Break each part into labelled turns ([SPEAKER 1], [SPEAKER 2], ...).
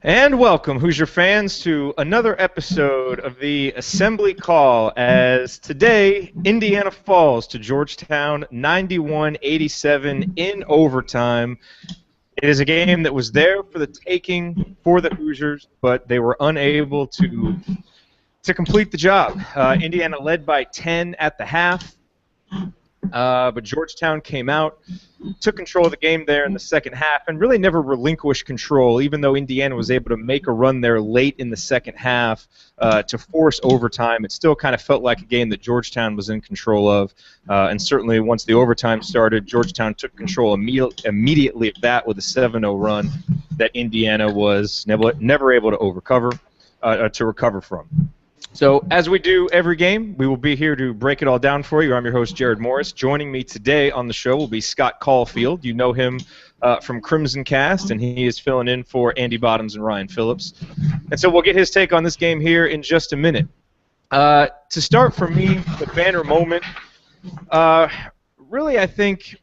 [SPEAKER 1] And welcome, Hoosier fans, to another episode of the Assembly Call as today Indiana falls to Georgetown 91-87 in overtime. It is a game that was there for the taking for the Hoosiers, but they were unable to complete the job. Indiana led by 10 at the half, but Georgetown came out, took control of the game there in the second half, and really never relinquished control, even though Indiana was able to make a run there late in the second half to force overtime. It still kind of felt like a game that Georgetown was in control of, and certainly once the overtime started, Georgetown took control immediately of that with a 7-0 run that Indiana was never able to recover from. So, as we do every game, we will be here to break it all down for you. I'm your host, Jerod Morris. Joining me today on the show will be Scott Caulfield. You know him from Crimson Cast, and he is filling in for Andy Bottoms and Ryan Phillips. And so we'll get his take on this game here in just a minute. To start for me, the banner moment, really I think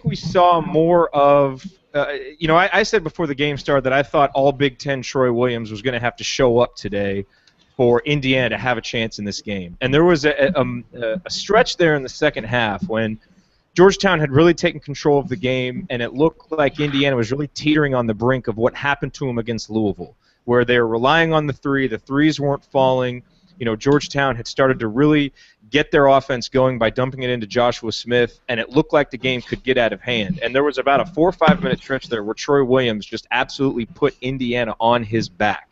[SPEAKER 1] we saw more of, I said before the game started that I thought all Big Ten Troy Williams was going to have to show up today for Indiana to have a chance in this game. And there was a stretch there in the second half when Georgetown had really taken control of the game, and it looked like Indiana was really teetering on the brink of what happened to them against Louisville, where they were relying on the three. The threes weren't falling. Georgetown had started to really get their offense going by dumping it into Joshua Smith, and it looked like the game could get out of hand. And there was about a 4 or 5 minute stretch there where Troy Williams just absolutely put Indiana on his back.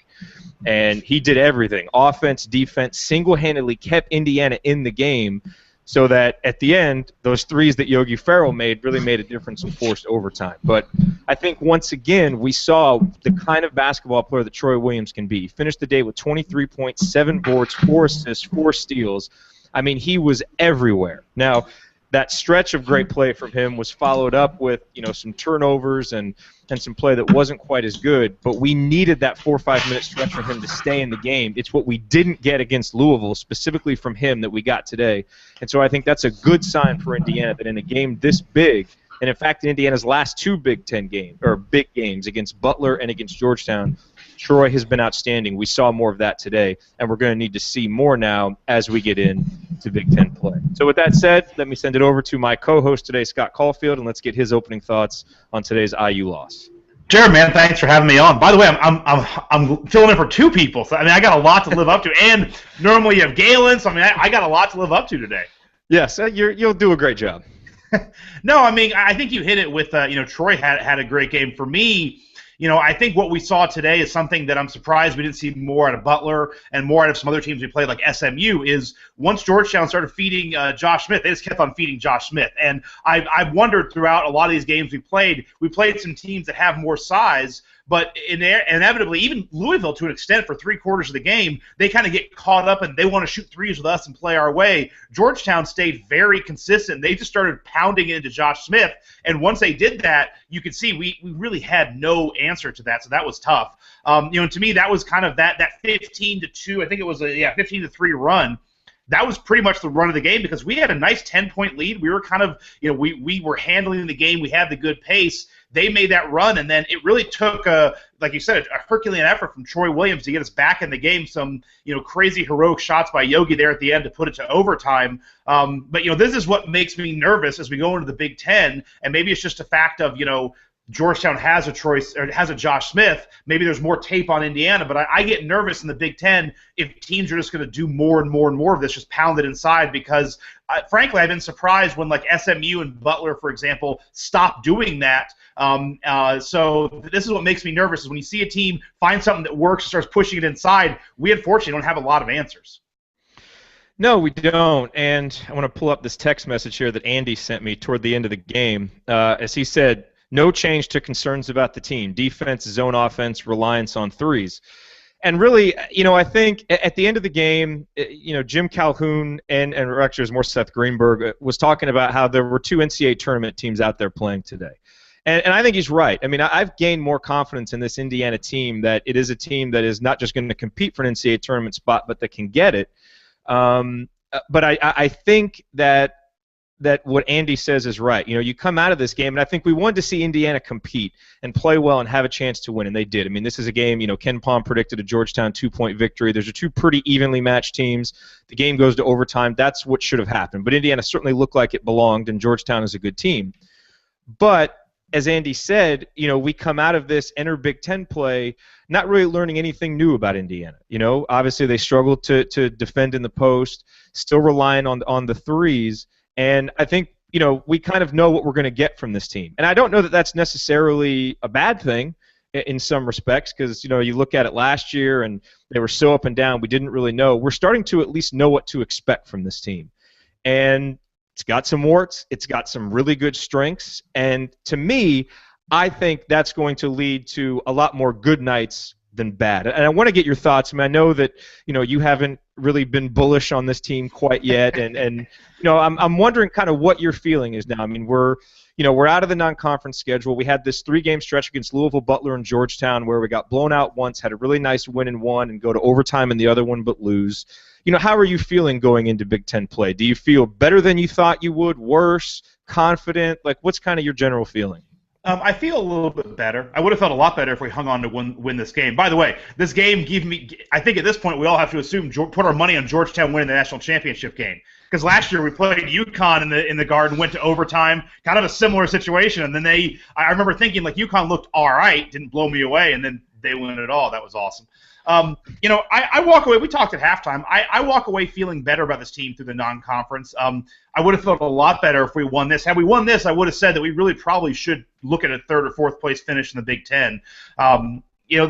[SPEAKER 1] And he did everything, offense, defense, single-handedly kept Indiana in the game so that at the end, those threes that Yogi Ferrell made really made a difference and forced overtime. But I think once again we saw the kind of basketball player that Troy Williams can be. He finished the day with 23 points, 7 boards, 4 assists, 4 steals. I mean, he was everywhere. Now, that stretch of great play from him was followed up with, some turnovers and some play that wasn't quite as good, but we needed that 4 or 5 minute stretch from him to stay in the game. It's what we didn't get against Louisville, specifically from him, that we got today. And so I think that's a good sign for Indiana that in a game this big, and in fact in Indiana's last 2 Big Ten games, or big games against Butler and against Georgetown, Troy has been outstanding. We saw more of that today, and we're going to need to see more now as we get into Big Ten play. So with that said, let me send it over to my co-host today, Scott Caulfield, and let's get his opening thoughts on today's IU loss.
[SPEAKER 2] Jared, man, thanks for having me on. By the way, I'm filling in for 2 people, so I got a lot to live up to. And normally you have Galen, so I got a lot to live up to today.
[SPEAKER 1] Yes, you'll do a great job.
[SPEAKER 2] No, I think you hit it with Troy had a great game. For me, I think what we saw today is something that I'm surprised we didn't see more out of Butler and more out of some other teams we played, like SMU, is once Georgetown started feeding Josh Smith, they just kept on feeding Josh Smith. And I've wondered throughout a lot of these games we played some teams that have more size, but inevitably, even Louisville to an extent for 3/4 of the game, they kind of get caught up and they want to shoot threes with us and play our way. Georgetown stayed very consistent. They just started pounding it into Josh Smith, and once they did that, you could see we really had no answer to that, so that was tough. To me, that was kind of that 15-2, I think it was a 15-3 run. That was pretty much the run of the game because we had a nice 10-point lead. We were kind of, we were handling the game. We had the good pace. They made that run, and then it really took, like you said, a Herculean effort from Troy Williams to get us back in the game. Some, crazy heroic shots by Yogi there at the end to put it to overtime. But this is what makes me nervous as we go into the Big Ten, and maybe it's just a fact of, Georgetown has a Josh Smith. Maybe there's more tape on Indiana, but I get nervous in the Big Ten if teams are just going to do more and more and more of this, just pound it inside. Because frankly, I've been surprised when like SMU and Butler, for example, stopped doing that. So this is what makes me nervous: is when you see a team find something that works, starts pushing it inside. We unfortunately don't have a lot of answers.
[SPEAKER 1] No, we don't. And I want to pull up this text message here that Andy sent me toward the end of the game, as he said, no change to concerns about the team. Defense, zone offense, reliance on threes. And really, I think at the end of the game, Jim Calhoun and actually it was more Seth Greenberg was talking about how there were 2 NCAA tournament teams out there playing today. And I think he's right. I've gained more confidence in this Indiana team that it is a team that is not just going to compete for an NCAA tournament spot, but that can get it. But I think that that what Andy says is right. You know, you come out of this game, and I think we wanted to see Indiana compete and play well and have a chance to win, and they did. I mean, this is a game, you know, Ken Pom predicted a Georgetown 2-point victory. There's two pretty evenly matched teams. The game goes to overtime. That's what should have happened. But Indiana certainly looked like it belonged, and Georgetown is a good team. But as Andy said, you know, we come out of this, enter Big Ten play, not really learning anything new about Indiana. You know, obviously they struggled to defend in the post, still relying on the threes. And I think, you know, we kind of know what we're going to get from this team. And I don't know that that's necessarily a bad thing in some respects because, you know, you look at it last year and they were so up and down, we didn't really know. We're starting to at least know what to expect from this team. And it's got some warts. It's got some really good strengths. And to me, I think that's going to lead to a lot more good nights than bad. And I want to get your thoughts. I mean, I know that, you know, you haven't really been bullish on this team quite yet. And you know, I'm wondering kind of what your feeling is now. I mean, we're out of the non-conference schedule. We had this 3-game stretch against Louisville, Butler, and Georgetown where we got blown out once, had a really nice win in one, and go to overtime in the other one but lose. You know, how are you feeling going into Big Ten play? Do you feel better than you thought you would, worse, confident? Like, what's kind of your general feeling?
[SPEAKER 2] I feel a little bit better. I would have felt a lot better if we hung on to win this game. By the way, this game gave me – I think at this point we all have to assume put our money on Georgetown winning the national championship game. Because last year we played UConn in the Garden, went to overtime, kind of a similar situation. And then I remember thinking, like, UConn looked all right, didn't blow me away, and then they win it all. That was awesome. You know, I walk away. We talked at halftime. I walk away feeling better about this team through the non-conference. I would have felt a lot better if we won this. Had we won this, I would have said that we really probably should look at a 3rd or 4th place finish in the Big Ten. You know,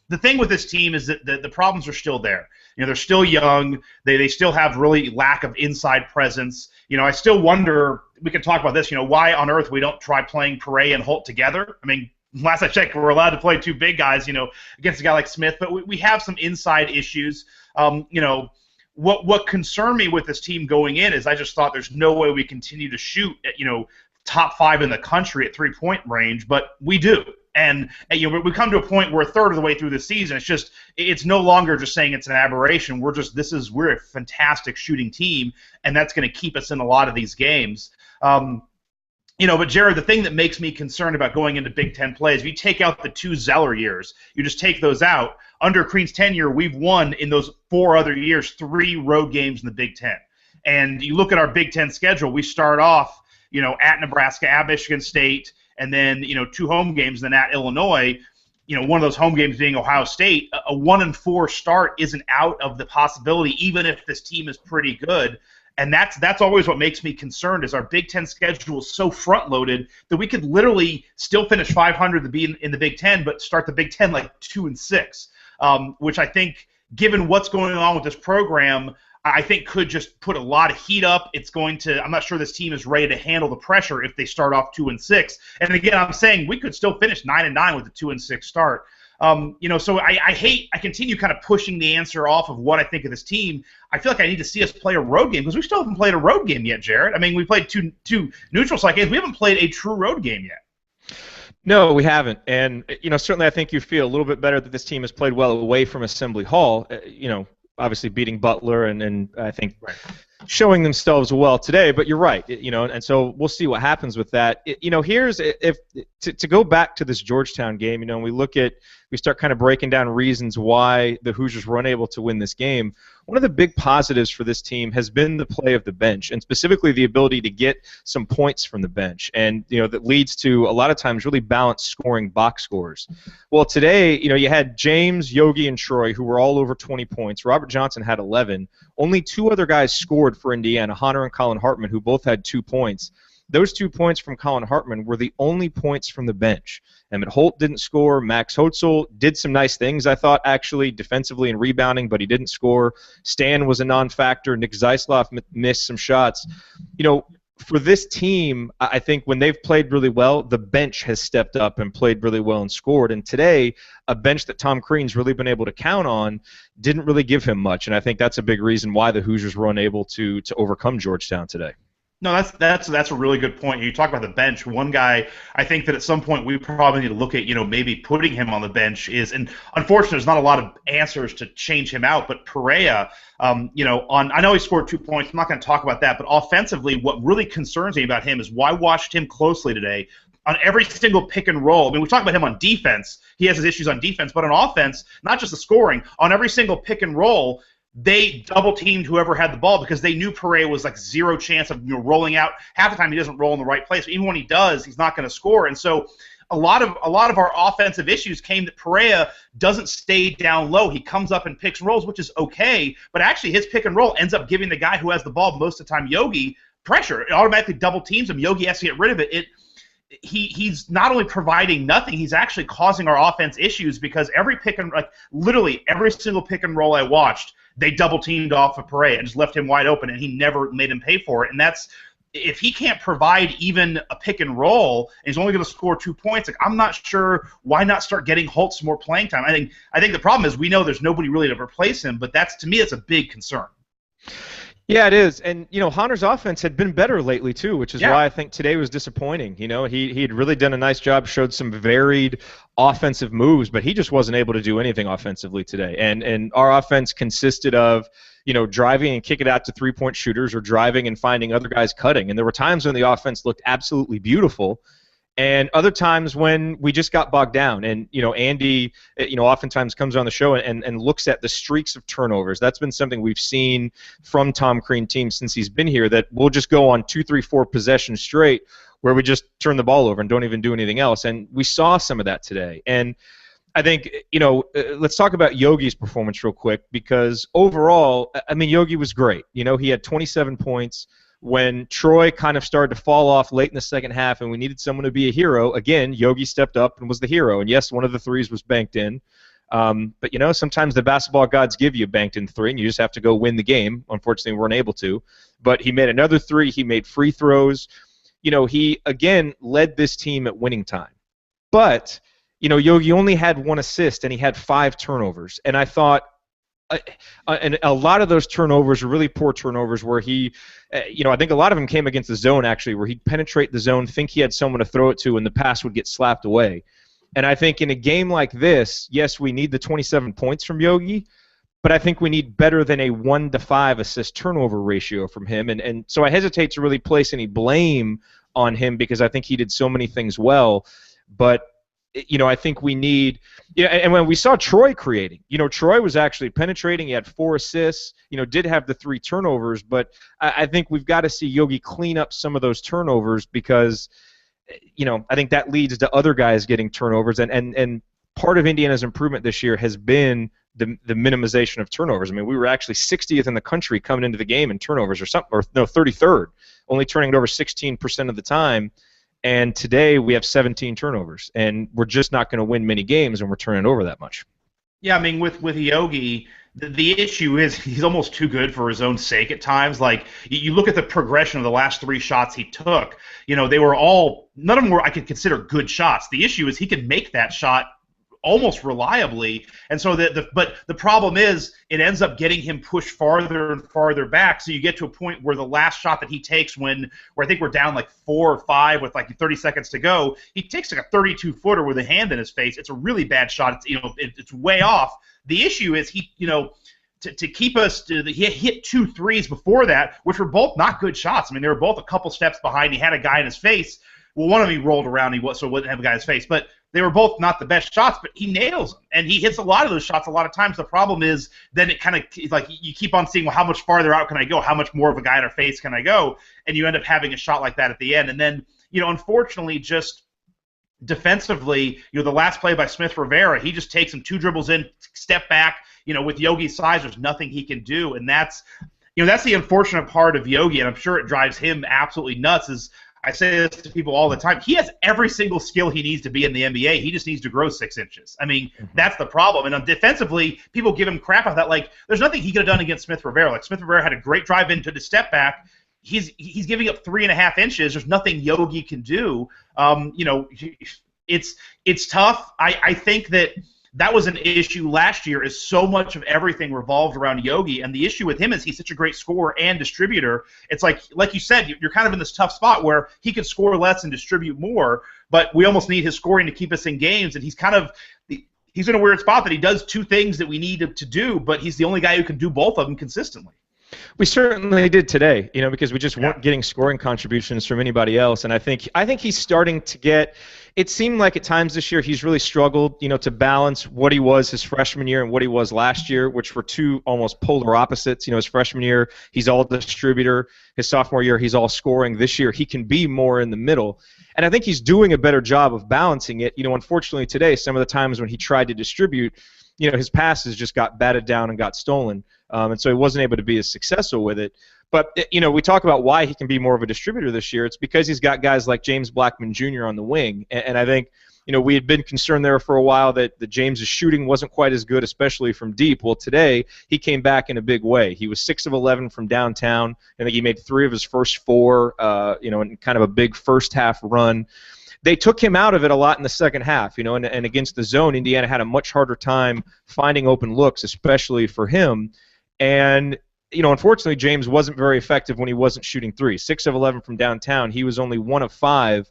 [SPEAKER 2] the thing with this team is that the problems are still there. You know, they're still young. They still have really lack of inside presence. You know, I still wonder. We could talk about this. You know, why on earth we don't try playing Paret and Holt together? I mean, last I checked, we're allowed to play 2 big guys, you know, against a guy like Smith, but we have some inside issues. You know, what concerned me with this team going in is I just thought there's no way we continue to shoot at, you know, top 5 in the country at 3-point range, but we do. And you know, we come to a point where a third of the way through the season, it's no longer just saying it's an aberration. We're a fantastic shooting team, and that's going to keep us in a lot of these games. You know, but Jerod, the thing that makes me concerned about going into Big Ten play is if you take out the 2 Zeller years, you just take those out. Under Crean's tenure, we've won in those 4 other years 3 road games in the Big Ten. And you look at our Big Ten schedule, we start off, you know, at Nebraska, at Michigan State, and then, you know, 2 home games, then at Illinois. You know, one of those home games being Ohio State. A 1-4 start isn't out of the possibility, even if this team is pretty good. And that's always what makes me concerned is our Big Ten schedule is so front-loaded that we could literally still finish 500 to be in the Big Ten, but start the Big Ten like 2-6, which I think, given what's going on with this program, I think could just put a lot of heat up. I'm not sure this team is ready to handle the pressure if they start off 2-6. And again, I'm saying we could still finish 9-9 with a 2-6 start. You know, so I continue kind of pushing the answer off of what I think of this team. I feel like I need to see us play a road game because we still haven't played a road game yet, Jerod. I mean, we played two neutral site games. We haven't played a true road game yet.
[SPEAKER 1] No, we haven't. And, you know, certainly I think you feel a little bit better that this team has played well away from Assembly Hall, you know, obviously beating Butler and I think showing themselves well today. But you're right, you know, and so we'll see what happens with that. You know, to go back to this Georgetown game, you know, we start kind of breaking down reasons why the Hoosiers were unable to win this game. One of the big positives for this team has been the play of the bench, and specifically the ability to get some points from the bench, and you know that leads to a lot of times really balanced scoring box scores. Well, today, you know, you had James, Yogi, and Troy who were all over 20 points. Robert Johnson had 11. Only 2 other guys scored for Indiana, Hunter and Colin Hartman, who both had 2 points. Those 2 points from Colin Hartman were the only points from the bench. Emmett Holt didn't score. Max Hotzel did some nice things, I thought, actually, defensively and rebounding, but he didn't score. Stan was a non-factor. Nick Zeisloff missed some shots. You know, for this team, I think when they've played really well, the bench has stepped up and played really well and scored. And today, a bench that Tom Crean's really been able to count on didn't really give him much. And I think that's a big reason why the Hoosiers were unable to overcome Georgetown today.
[SPEAKER 2] No, that's a really good point. You talk about the bench. One guy I think that at some point we probably need to look at, maybe putting him on the bench is, and unfortunately, there's not a lot of answers to change him out. But Perea, I know he scored 2 points. I'm not going to talk about that. But offensively, what really concerns me about him is I watched him closely today. On every single pick and roll, I mean, we talk about him on defense. He has his issues on defense, but on offense, not just the scoring. On every single pick and roll, they double-teamed whoever had the ball because they knew Perea was like zero chance of rolling out. Half the time he doesn't roll in the right place. But even when he does, he's not going to score. And so a lot of our offensive issues came that Perea doesn't stay down low. He comes up and picks and rolls, which is okay. But actually his pick and roll ends up giving the guy who has the ball most of the time, Yogi, pressure. It automatically double-teams him. Yogi has to get rid of it. He's not only providing nothing, he's actually causing our offense issues because literally every single pick and roll I watched, they double teamed off of Perea and just left him wide open, and he never made him pay for it. And that's, if he can't provide even a pick and roll, and he's only going to score 2 points, I'm not sure why not start getting Holtz more playing time. I think the problem is we know there's nobody really to replace him, but to me, it's a big concern.
[SPEAKER 1] Yeah, it is. And, Honor's offense had been better lately, too, which is why I think today was disappointing. He had really done a nice job, showed some varied offensive moves, but he just wasn't able to do anything offensively today. And our offense consisted of, driving and kick it out to three-point shooters or driving and finding other guys cutting. And there were times when the offense looked absolutely beautiful, and other times when we just got bogged down. And, Andy, oftentimes comes on the show and looks at the streaks of turnovers. That's been something we've seen from Tom Crean teams since he's been here, that we'll just go on 2, 3, 4 possessions straight where we just turn the ball over and don't even do anything else. And we saw some of that today. And I think, let's talk about Yogi's performance real quick, because overall, Yogi was great. He had 27 points. When Troy kind of started to fall off late in the second half and we needed someone to be a hero, again, Yogi stepped up and was the hero. And yes, one of the threes was banked in. But, sometimes the basketball gods give you a banked in three and you just have to go win the game. Unfortunately, we weren't able to. But he made another three. He made free throws. He, again, led this team at winning time. But, Yogi only had 1 assist and he had 5 turnovers. And I thought, and a lot of those turnovers are really poor turnovers where he, I think a lot of them came against the zone, actually, where he'd penetrate the zone, think he had someone to throw it to, and the pass would get slapped away. And I think in a game like this, yes, we need the 27 points from Yogi, but I think we need better than a 1-to-5 assist-turnover ratio from him. And so I hesitate to really place any blame on him because I think he did so many things well. But I think we need, and when we saw Troy creating, Troy was actually penetrating. He had 4 assists, did have the 3 turnovers, but I think we've got to see Yogi clean up some of those turnovers because, I think that leads to other guys getting turnovers, and part of Indiana's improvement this year has been the minimization of turnovers. We were actually 60th in the country coming into the game in turnovers, or 33rd, only turning it over 16% of the time. And today we have 17 turnovers, and we're just not going to win many games when we're turning over that much.
[SPEAKER 2] Yeah, with Yogi, the issue is he's almost too good for his own sake at times. Like, you look at the progression of the last 3 shots he took, they were all, none of them were I could consider good shots. The issue is he could make that shot almost reliably, and so but the problem is it ends up getting him pushed farther and farther back, so you get to a point where the last shot that he takes where I think we're down like 4 or 5 with like 30 seconds to go, he takes like a 32-footer with a hand in his face. It's a really bad shot. It's way off. The issue is he keep us he hit 2 threes before that, which were both not good shots. They were both a couple steps behind. He had a guy in his face. Well, one of them he rolled around, so he wouldn't have a guy in his face, but they were both not the best shots, but he nails them, and he hits a lot of those shots a lot of times. The problem is then it kind of like you keep on seeing, well, how much farther out can I go? How much more of a guy in our face can I go? And you end up having a shot like that at the end. And then, unfortunately, just defensively, the last play by Smith Rivera, he just takes him 2 dribbles in, step back. With Yogi's size, there's nothing he can do, and that's the unfortunate part of Yogi, and I'm sure it drives him absolutely nuts. Is I say this to people all the time. He has every single skill he needs to be in the NBA. He just needs to grow 6 inches. That's the problem. And defensively, people give him crap about that. Like, there's nothing he could have done against Smith Rivera. Like, Smith Rivera had a great drive into the step back. He's giving up 3.5 inches. There's nothing Yogi can do. It's tough. I think that that was an issue last year, is so much of everything revolved around Yogi. And the issue with him is he's such a great scorer and distributor. It's like you said, you're kind of in this tough spot where he could score less and distribute more, but we almost need his scoring to keep us in games. And he's in a weird spot that he does two things that we need to do, but he's the only guy who can do both of them consistently.
[SPEAKER 1] We certainly did today, because we just weren't getting scoring contributions from anybody else. And I think he's starting to get. It seemed like at times this year he's really struggled, to balance what he was his freshman year and what he was last year, which were two almost polar opposites. His freshman year, he's all distributor. His sophomore year, he's all scoring. This year, he can be more in the middle. And I think he's doing a better job of balancing it. Unfortunately today, some of the times when he tried to distribute, his passes just got batted down and got stolen. And so he wasn't able to be as successful with it. But, we talk about why he can be more of a distributor this year. It's because he's got guys like James Blackman Jr. on the wing. And I think, we had been concerned there for a while that James's shooting wasn't quite as good, especially from deep. Well, today he came back in a big way. He was 6 of 11 from downtown. I think he made 3 of his first 4, in kind of a big first half run. They took him out of it a lot in the second half, and against the zone, Indiana had a much harder time finding open looks, especially for him. And unfortunately, James wasn't very effective when he wasn't shooting 3. 6 of 11 from downtown. He was only 1 of 5,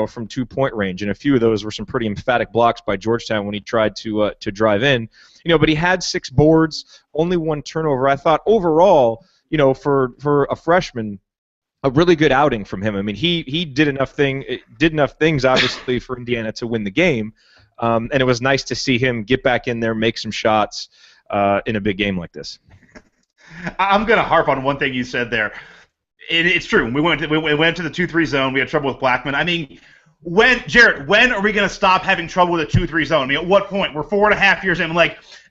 [SPEAKER 1] from 2-point range, and a few of those were some pretty emphatic blocks by Georgetown when he tried to drive in. But he had 6 boards, only 1 turnover. I thought overall, for a freshman, a really good outing from him. I mean, he did enough things obviously for Indiana to win the game, and it was nice to see him get back in there, make some shots in a big game like this.
[SPEAKER 2] I'm going to harp on one thing you said there. It's true. We went to the 2-3 zone. We had trouble with Blackman. I mean, Jerod, when are we going to stop having trouble with a 2-3 zone? I mean, at what point? We're 4.5 years in.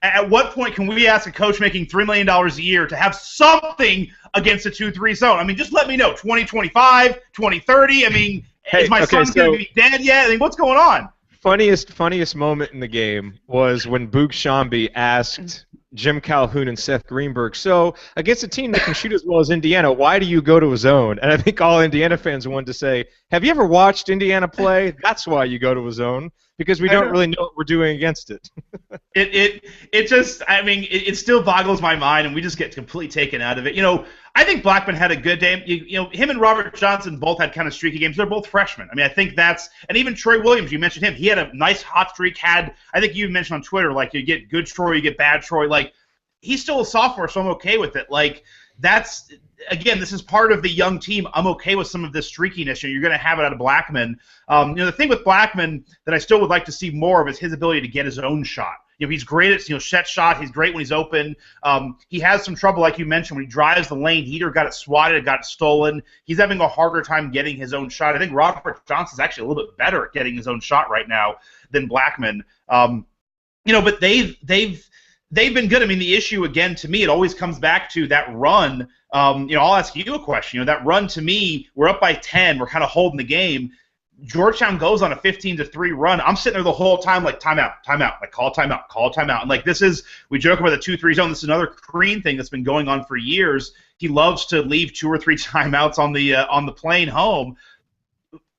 [SPEAKER 2] At what point can we ask a coach making $3 million a year to have something against a 2-3 zone? I mean, just let me know. 2025, 2030. I mean, is my son going to be dead yet? I mean, what's going on?
[SPEAKER 1] Funniest moment in the game was when Boog Shambi asked Jim Calhoun and Seth Greenberg, so against a team that can shoot as well as Indiana, why do you go to a zone? And I think all Indiana fans wanted to say, have you ever watched Indiana play? That's why you go to a zone, because we don't really know what we're doing against it.
[SPEAKER 2] It just, I mean, it still boggles my mind, and we just get completely taken out of it. I think Blackman had a good day. Him and Robert Johnson both had kind of streaky games. They're both freshmen. I mean, I think that's, and even Troy Williams, you mentioned him. He had a nice hot streak. I think you mentioned on Twitter, you get good Troy, you get bad Troy. He's still a sophomore, so I'm okay with it. That's, again, this is part of the young team. I'm okay with some of this streakiness. You're going to have it out of Blackman. The thing with Blackman that I still would like to see more of is his ability to get his own shot. He's great at set shot. He's great when he's open. He has some trouble, like you mentioned, when he drives the lane. He either got it swatted, got it stolen. He's having a harder time getting his own shot. I think Robert Johnson's actually a little bit better at getting his own shot right now than Blackman. But they've been good. I mean, the issue, again, to me, it always comes back to that run. I'll ask you a question. That run, to me, we're up by 10. We're kind of holding the game. Georgetown goes on a 15-3 run. I'm sitting there the whole time timeout, call timeout. And this is, we joke about the 2-3 zone. This is another Crean thing that's been going on for years. He loves to leave 2 or 3 timeouts on the plane home.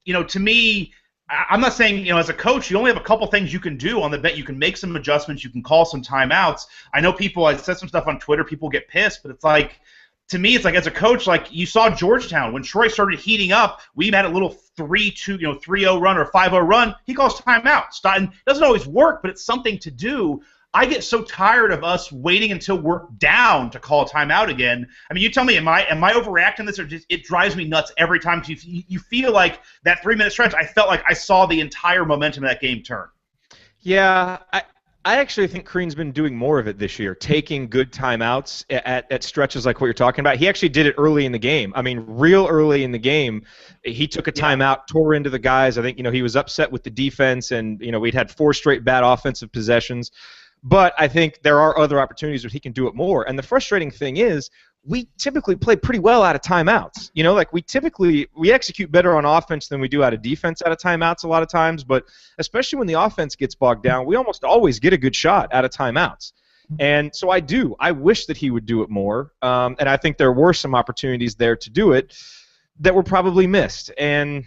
[SPEAKER 2] To me, I'm not saying, as a coach, you only have a couple things you can do on the bench. You can make some adjustments. You can call some timeouts. I know I said some stuff on Twitter. People get pissed, but it's to me, it's as a coach, you saw Georgetown. When Troy started heating up, we had a little 3-2, 3-0 run or 5-0 run. He calls timeout. It doesn't always work, but it's something to do. I get so tired of us waiting until we're down to call a timeout again. I mean, you tell me, am I overreacting this, or just it drives me nuts every time? You feel like that 3-minute stretch, I felt like I saw the entire momentum of that game turn.
[SPEAKER 1] Yeah, I actually think Crean's been doing more of it this year, taking good timeouts at stretches like what you're talking about. He actually did it early in the game. I mean, real early in the game, he took a timeout, tore into the guys. I think, he was upset with the defense, and, we'd had 4 straight bad offensive possessions. But I think there are other opportunities where he can do it more. And the frustrating thing is, we typically play pretty well out of timeouts. We execute better on offense than we do out of defense out of timeouts a lot of times, but especially when the offense gets bogged down, we almost always get a good shot out of timeouts. And so I wish that he would do it more, and I think there were some opportunities there to do it that were probably missed. And,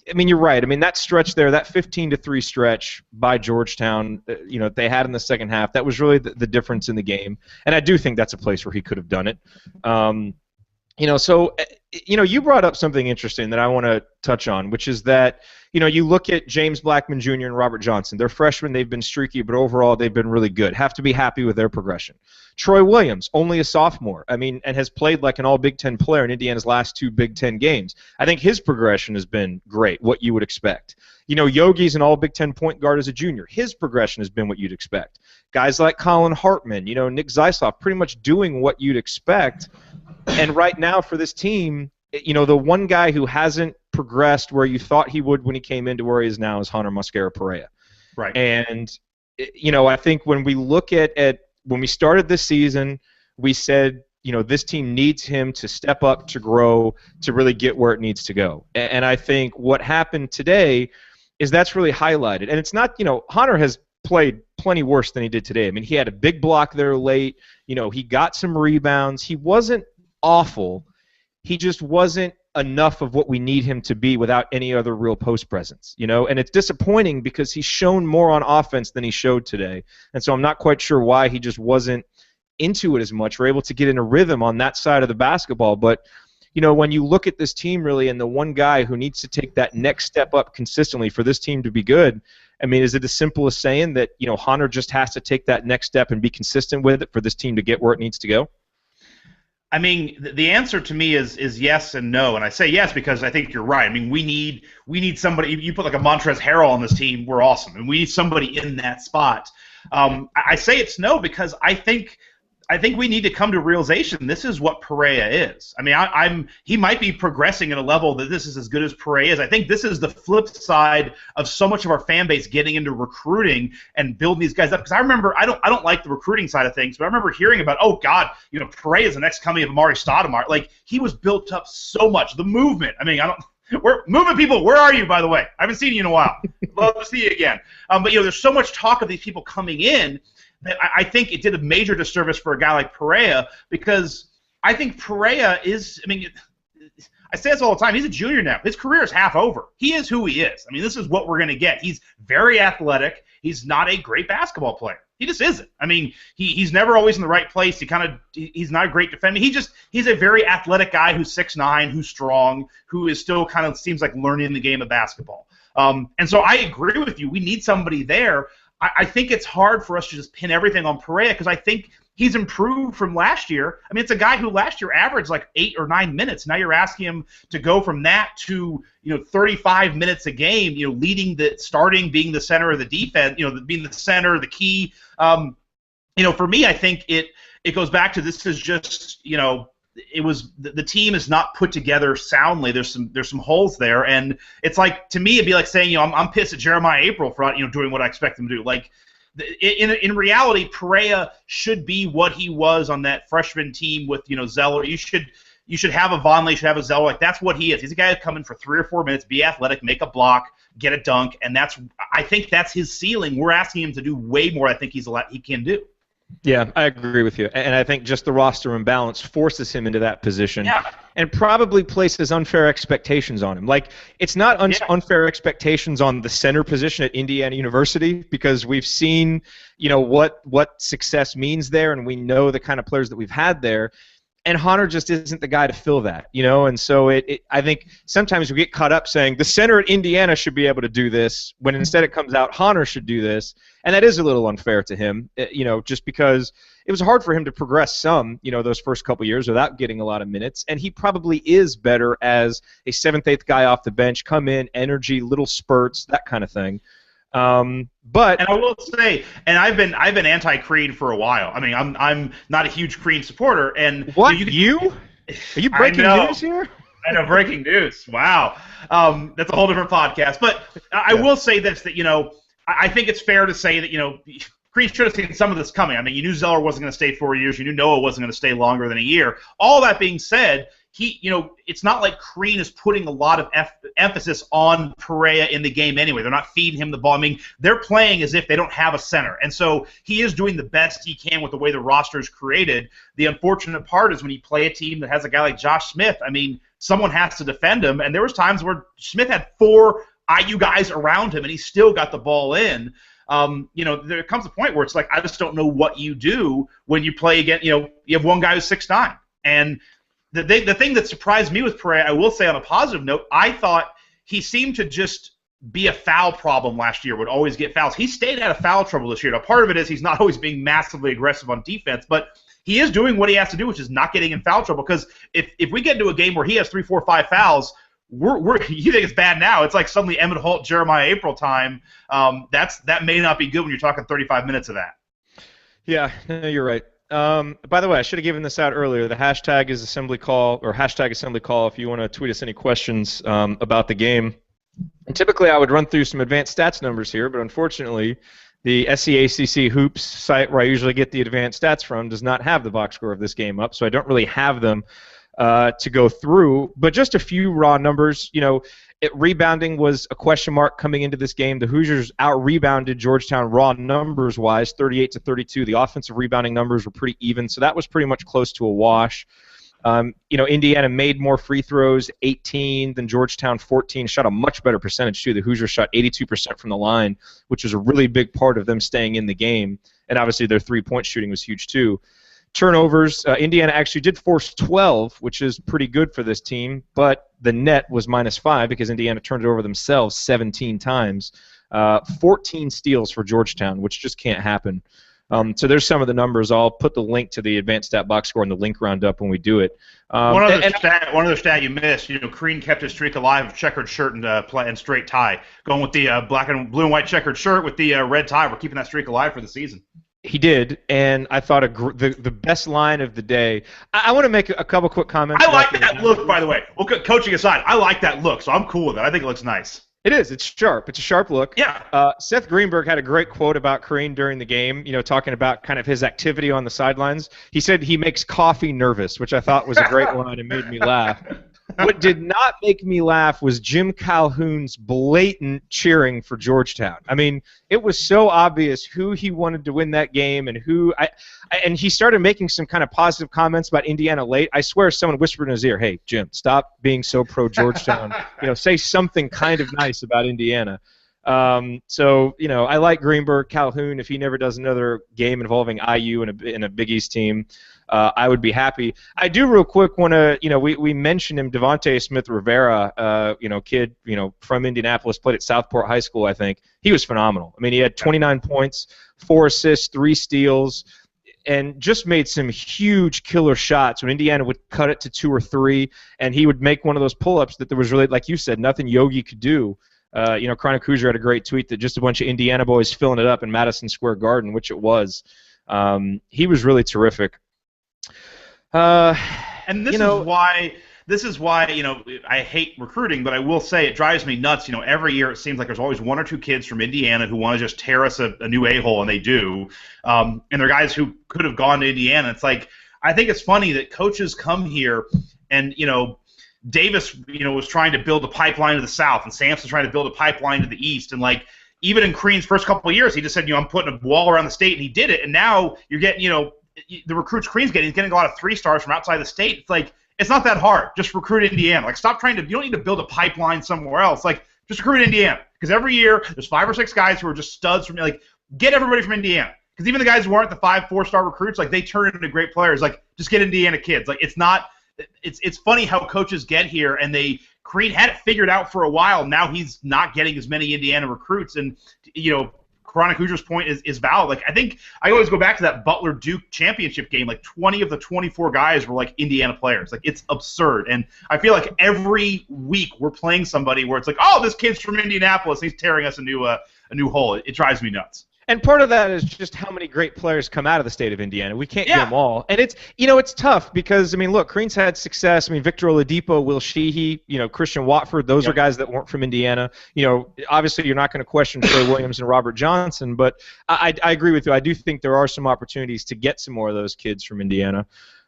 [SPEAKER 1] I mean, you're right. I mean, that stretch there, that 15-3 stretch by Georgetown, they had in the second half, that was really the difference in the game. And I do think that's a place where he could have done it. You brought up something interesting that I want to touch on, which is that, you look at James Blackman Jr. and Robert Johnson. They're freshmen. They've been streaky, but overall they've been really good. Have to be happy with their progression. Troy Williams, only a sophomore, and has played like an all Big Ten player in Indiana's last 2 Big Ten games. I think his progression has been great, what you would expect. Yogi's an all Big Ten point guard as a junior. His progression has been what you'd expect. Guys like Colin Hartman, Nick Zeisloff, pretty much doing what you'd expect. And right now for this team, the one guy who hasn't progressed where you thought he would when he came into where he is now is Hunter Mosquera-Perea.
[SPEAKER 2] Right.
[SPEAKER 1] And, I think when we look at when we started this season, we said, this team needs him to step up, to grow, to really get where it needs to go. And I think what happened today is that's really highlighted. And it's not, Hunter has played plenty worse than he did today. I mean, he had a big block there late. He got some rebounds. He wasn't awful. He just wasn't enough of what we need him to be without any other real post presence, and it's disappointing because he's shown more on offense than he showed today, and so I'm not quite sure why he just wasn't into it as much or able to get in a rhythm on that side of the basketball. But when you look at this team really, and the one guy who needs to take that next step up consistently for this team to be good, I mean, is it as simple as saying that Hunter just has to take that next step and be consistent with it for this team to get where it needs to go?
[SPEAKER 2] I mean, the answer to me is yes and no, and I say yes because I think you're right. I mean, we need somebody. You put like a Montrezl Harrell on this team, we're awesome, and we need somebody in that spot. I say it's no because I think we need to come to realization this is what Perea is. I mean, he might be progressing at a level that this is as good as Perea is. I think this is the flip side of so much of our fan base getting into recruiting and building these guys up. Because I remember, I don't like the recruiting side of things, but I remember hearing about, oh God, Perea is the next coming of Amari Stoudemire. Like he was built up so much. The movement. I mean, we're moving people. Where are you, by the way? I haven't seen you in a while. Love to see you again. But there's so much talk of these people coming in. I think it did a major disservice for a guy like Perea because I think Perea is, I mean, I say this all the time, he's a junior now. His career is half over. He is who he is. I mean, this is what we're going to get. He's very athletic. He's not a great basketball player. He just isn't. I mean, he's never always in the right place. He's not a great defender. He's a very athletic guy who's 6'9", who's strong, who is still kind of seems like learning the game of basketball. And so I agree with you. We need somebody there. I think it's hard for us to just pin everything on Perea because I think he's improved from last year. I mean, it's a guy who last year averaged like 8 or 9 minutes. Now you're asking him to go from that to 35 minutes a game, starting, being the center of the defense, being the center, the key. For me, I think it goes back to this is just it was the team is not put together soundly. There's some holes there, and it's like to me it'd be like saying I'm pissed at Jeremiah April for doing what I expect him to do. Like in reality, Perea should be what he was on that freshman team with Zeller. You should have a Vonleh, you should have a Zeller. Like that's what he is. He's a guy who's coming for 3 or 4 minutes, be athletic, make a block, get a dunk, and I think that's his ceiling. We're asking him to do way more. I think he can do.
[SPEAKER 1] Yeah, I agree with you. And I think just the roster imbalance forces him into that position and probably places unfair expectations on him. Like, it's not unfair expectations on the center position at Indiana University because we've seen, what success means there, and we know the kind of players that we've had there. And Hunter just isn't the guy to fill that, and so I think sometimes we get caught up saying the center at Indiana should be able to do this when instead it comes out Hunter should do this, and that is a little unfair to him, just because it was hard for him to progress some, those first couple years without getting a lot of minutes, and he probably is better as a 7th, 8th guy off the bench, come in, energy, little spurts, that kind of thing. But
[SPEAKER 2] I will say, and I've been anti-Creed for a while. I mean, I'm not a huge Creed supporter. And
[SPEAKER 1] what are you breaking news here?
[SPEAKER 2] I know, breaking news. Wow, that's a whole different podcast. But I will say this: that I think it's fair to say that Creed should have seen some of this coming. I mean, you knew Zeller wasn't going to stay 4 years. You knew Noah wasn't going to stay longer than a year. All that being said, it's not like Crean is putting a lot of emphasis on Perea in the game anyway. They're not feeding him the ball. I mean, they're playing as if they don't have a center. And so he is doing the best he can with the way the roster is created. The unfortunate part is when you play a team that has a guy like Josh Smith, I mean, someone has to defend him. And there was times where Smith had 4 IU guys around him, and he still got the ball in. There comes a point where it's like, I just don't know what you do when you play against, you have one guy who's 6'9". And the thing that surprised me with Perea, I will say on a positive note, I thought he seemed to just be a foul problem last year, would always get fouls. He stayed out of foul trouble this year. Now, part of it is he's not always being massively aggressive on defense, but he is doing what he has to do, which is not getting in foul trouble. Because if we get into a game where he has 3, 4, 5 fouls, you think it's bad now. It's like suddenly Emmett Holt, Jeremiah April time. That may not be good when you're talking 35 minutes of that.
[SPEAKER 1] Yeah, no, you're right. By the way, I should have given this out earlier. The hashtag is assembly call, or hashtag assembly call, if you want to tweet us any questions about the game. And typically I would run through some advanced stats numbers here, but unfortunately the SEACC Hoops site where I usually get the advanced stats from does not have the box score of this game up, so I don't really have them to go through. But just a few raw numbers. Rebounding was a question mark coming into this game. The Hoosiers out-rebounded Georgetown raw numbers-wise, 38-32. The offensive rebounding numbers were pretty even, so that was pretty much close to a wash. Indiana made more free throws, 18, than Georgetown, 14. Shot a much better percentage, too. The Hoosiers shot 82% from the line, which was a really big part of them staying in the game. And obviously their three-point shooting was huge, too. Turnovers, Indiana actually did force 12, which is pretty good for this team, but the net was -5 because Indiana turned it over themselves 17 times. 14 steals for Georgetown, which just can't happen. So there's some of the numbers. I'll put the link to the advanced stat box score in the link roundup when we do it.
[SPEAKER 2] One other stat you missed. Crean kept his streak alive of checkered shirt and straight tie, going with the blue and white checkered shirt with the red tie. We're keeping that streak alive for the season.
[SPEAKER 1] He did, and I thought the best line of the day. I want to make a couple quick comments.
[SPEAKER 2] I like that look, by the way. Well, coaching aside, I like that look, so I'm cool with it. I think it looks nice.
[SPEAKER 1] It is. It's sharp. It's a sharp look.
[SPEAKER 2] Yeah.
[SPEAKER 1] Seth Greenberg had a great quote about Crean during the game, talking about kind of his activity on the sidelines. He said he makes coffee nervous, which I thought was a great line and made me laugh. What did not make me laugh was Jim Calhoun's blatant cheering for Georgetown. I mean, it was so obvious who he wanted to win that game and who and he started making some kind of positive comments about Indiana late. I swear someone whispered in his ear, "Hey, Jim, stop being so pro-Georgetown. Say something kind of nice about Indiana." I like Greenberg. Calhoun, if he never does another game involving IU in a Big East team, I would be happy. I do real quick want to, we mentioned him, Devontae Smith-Rivera, kid, from Indianapolis, played at Southport High School, I think. He was phenomenal. I mean, he had 29 points, 4 assists, 3 steals, and just made some huge killer shots when Indiana would cut it to 2 or 3, and he would make one of those pull-ups that there was really, like you said, nothing Yogi could do. Chronic Hoosier had a great tweet that just a bunch of Indiana boys filling it up in Madison Square Garden, which it was. He was really terrific.
[SPEAKER 2] And this is why I hate recruiting, but I will say it drives me nuts. Every year it seems like there's always 1 or 2 kids from Indiana who want to just tear us a new a-hole, and they do. And they're guys who could have gone to Indiana. It's like, I think it's funny that coaches come here and Davis was trying to build a pipeline to the south, and Sampson's trying to build a pipeline to the east, and like even in Crean's first couple of years, he just said, I'm putting a wall around the state, and he did it. And now you're getting, the recruits Crean's getting, he's getting a lot of 3-stars from outside the state. It's like, it's not that hard. Just recruit Indiana. Like, stop trying to, you don't need to build a pipeline somewhere else. Like, just recruit Indiana. Because every year, there's 5 or 6 guys who are just studs from, like, get everybody from Indiana. Because even the guys who aren't the 5-4-star recruits, like, they turn into great players. Like, just get Indiana kids. Like, it's funny how coaches get here, and Crean had it figured out for a while. Now he's not getting as many Indiana recruits, and Chronic Hoosier's point is valid. Like, I think I always go back to that Butler-Duke championship game. Like, 20 of the 24 guys were like Indiana players. Like, it's absurd, and I feel like every week we're playing somebody where it's like, oh, this kid's from Indianapolis, and he's tearing us a new hole. It drives me nuts.
[SPEAKER 1] And part of that is just how many great players come out of the state of Indiana. We can't get them all. And it's tough because, look, Crean's had success. Victor Oladipo, Will Sheehy, Christian Watford, those are guys that weren't from Indiana. Obviously you're not going to question Trey Williams and Robert Johnson, but I agree with you. I do think there are some opportunities to get some more of those kids from Indiana.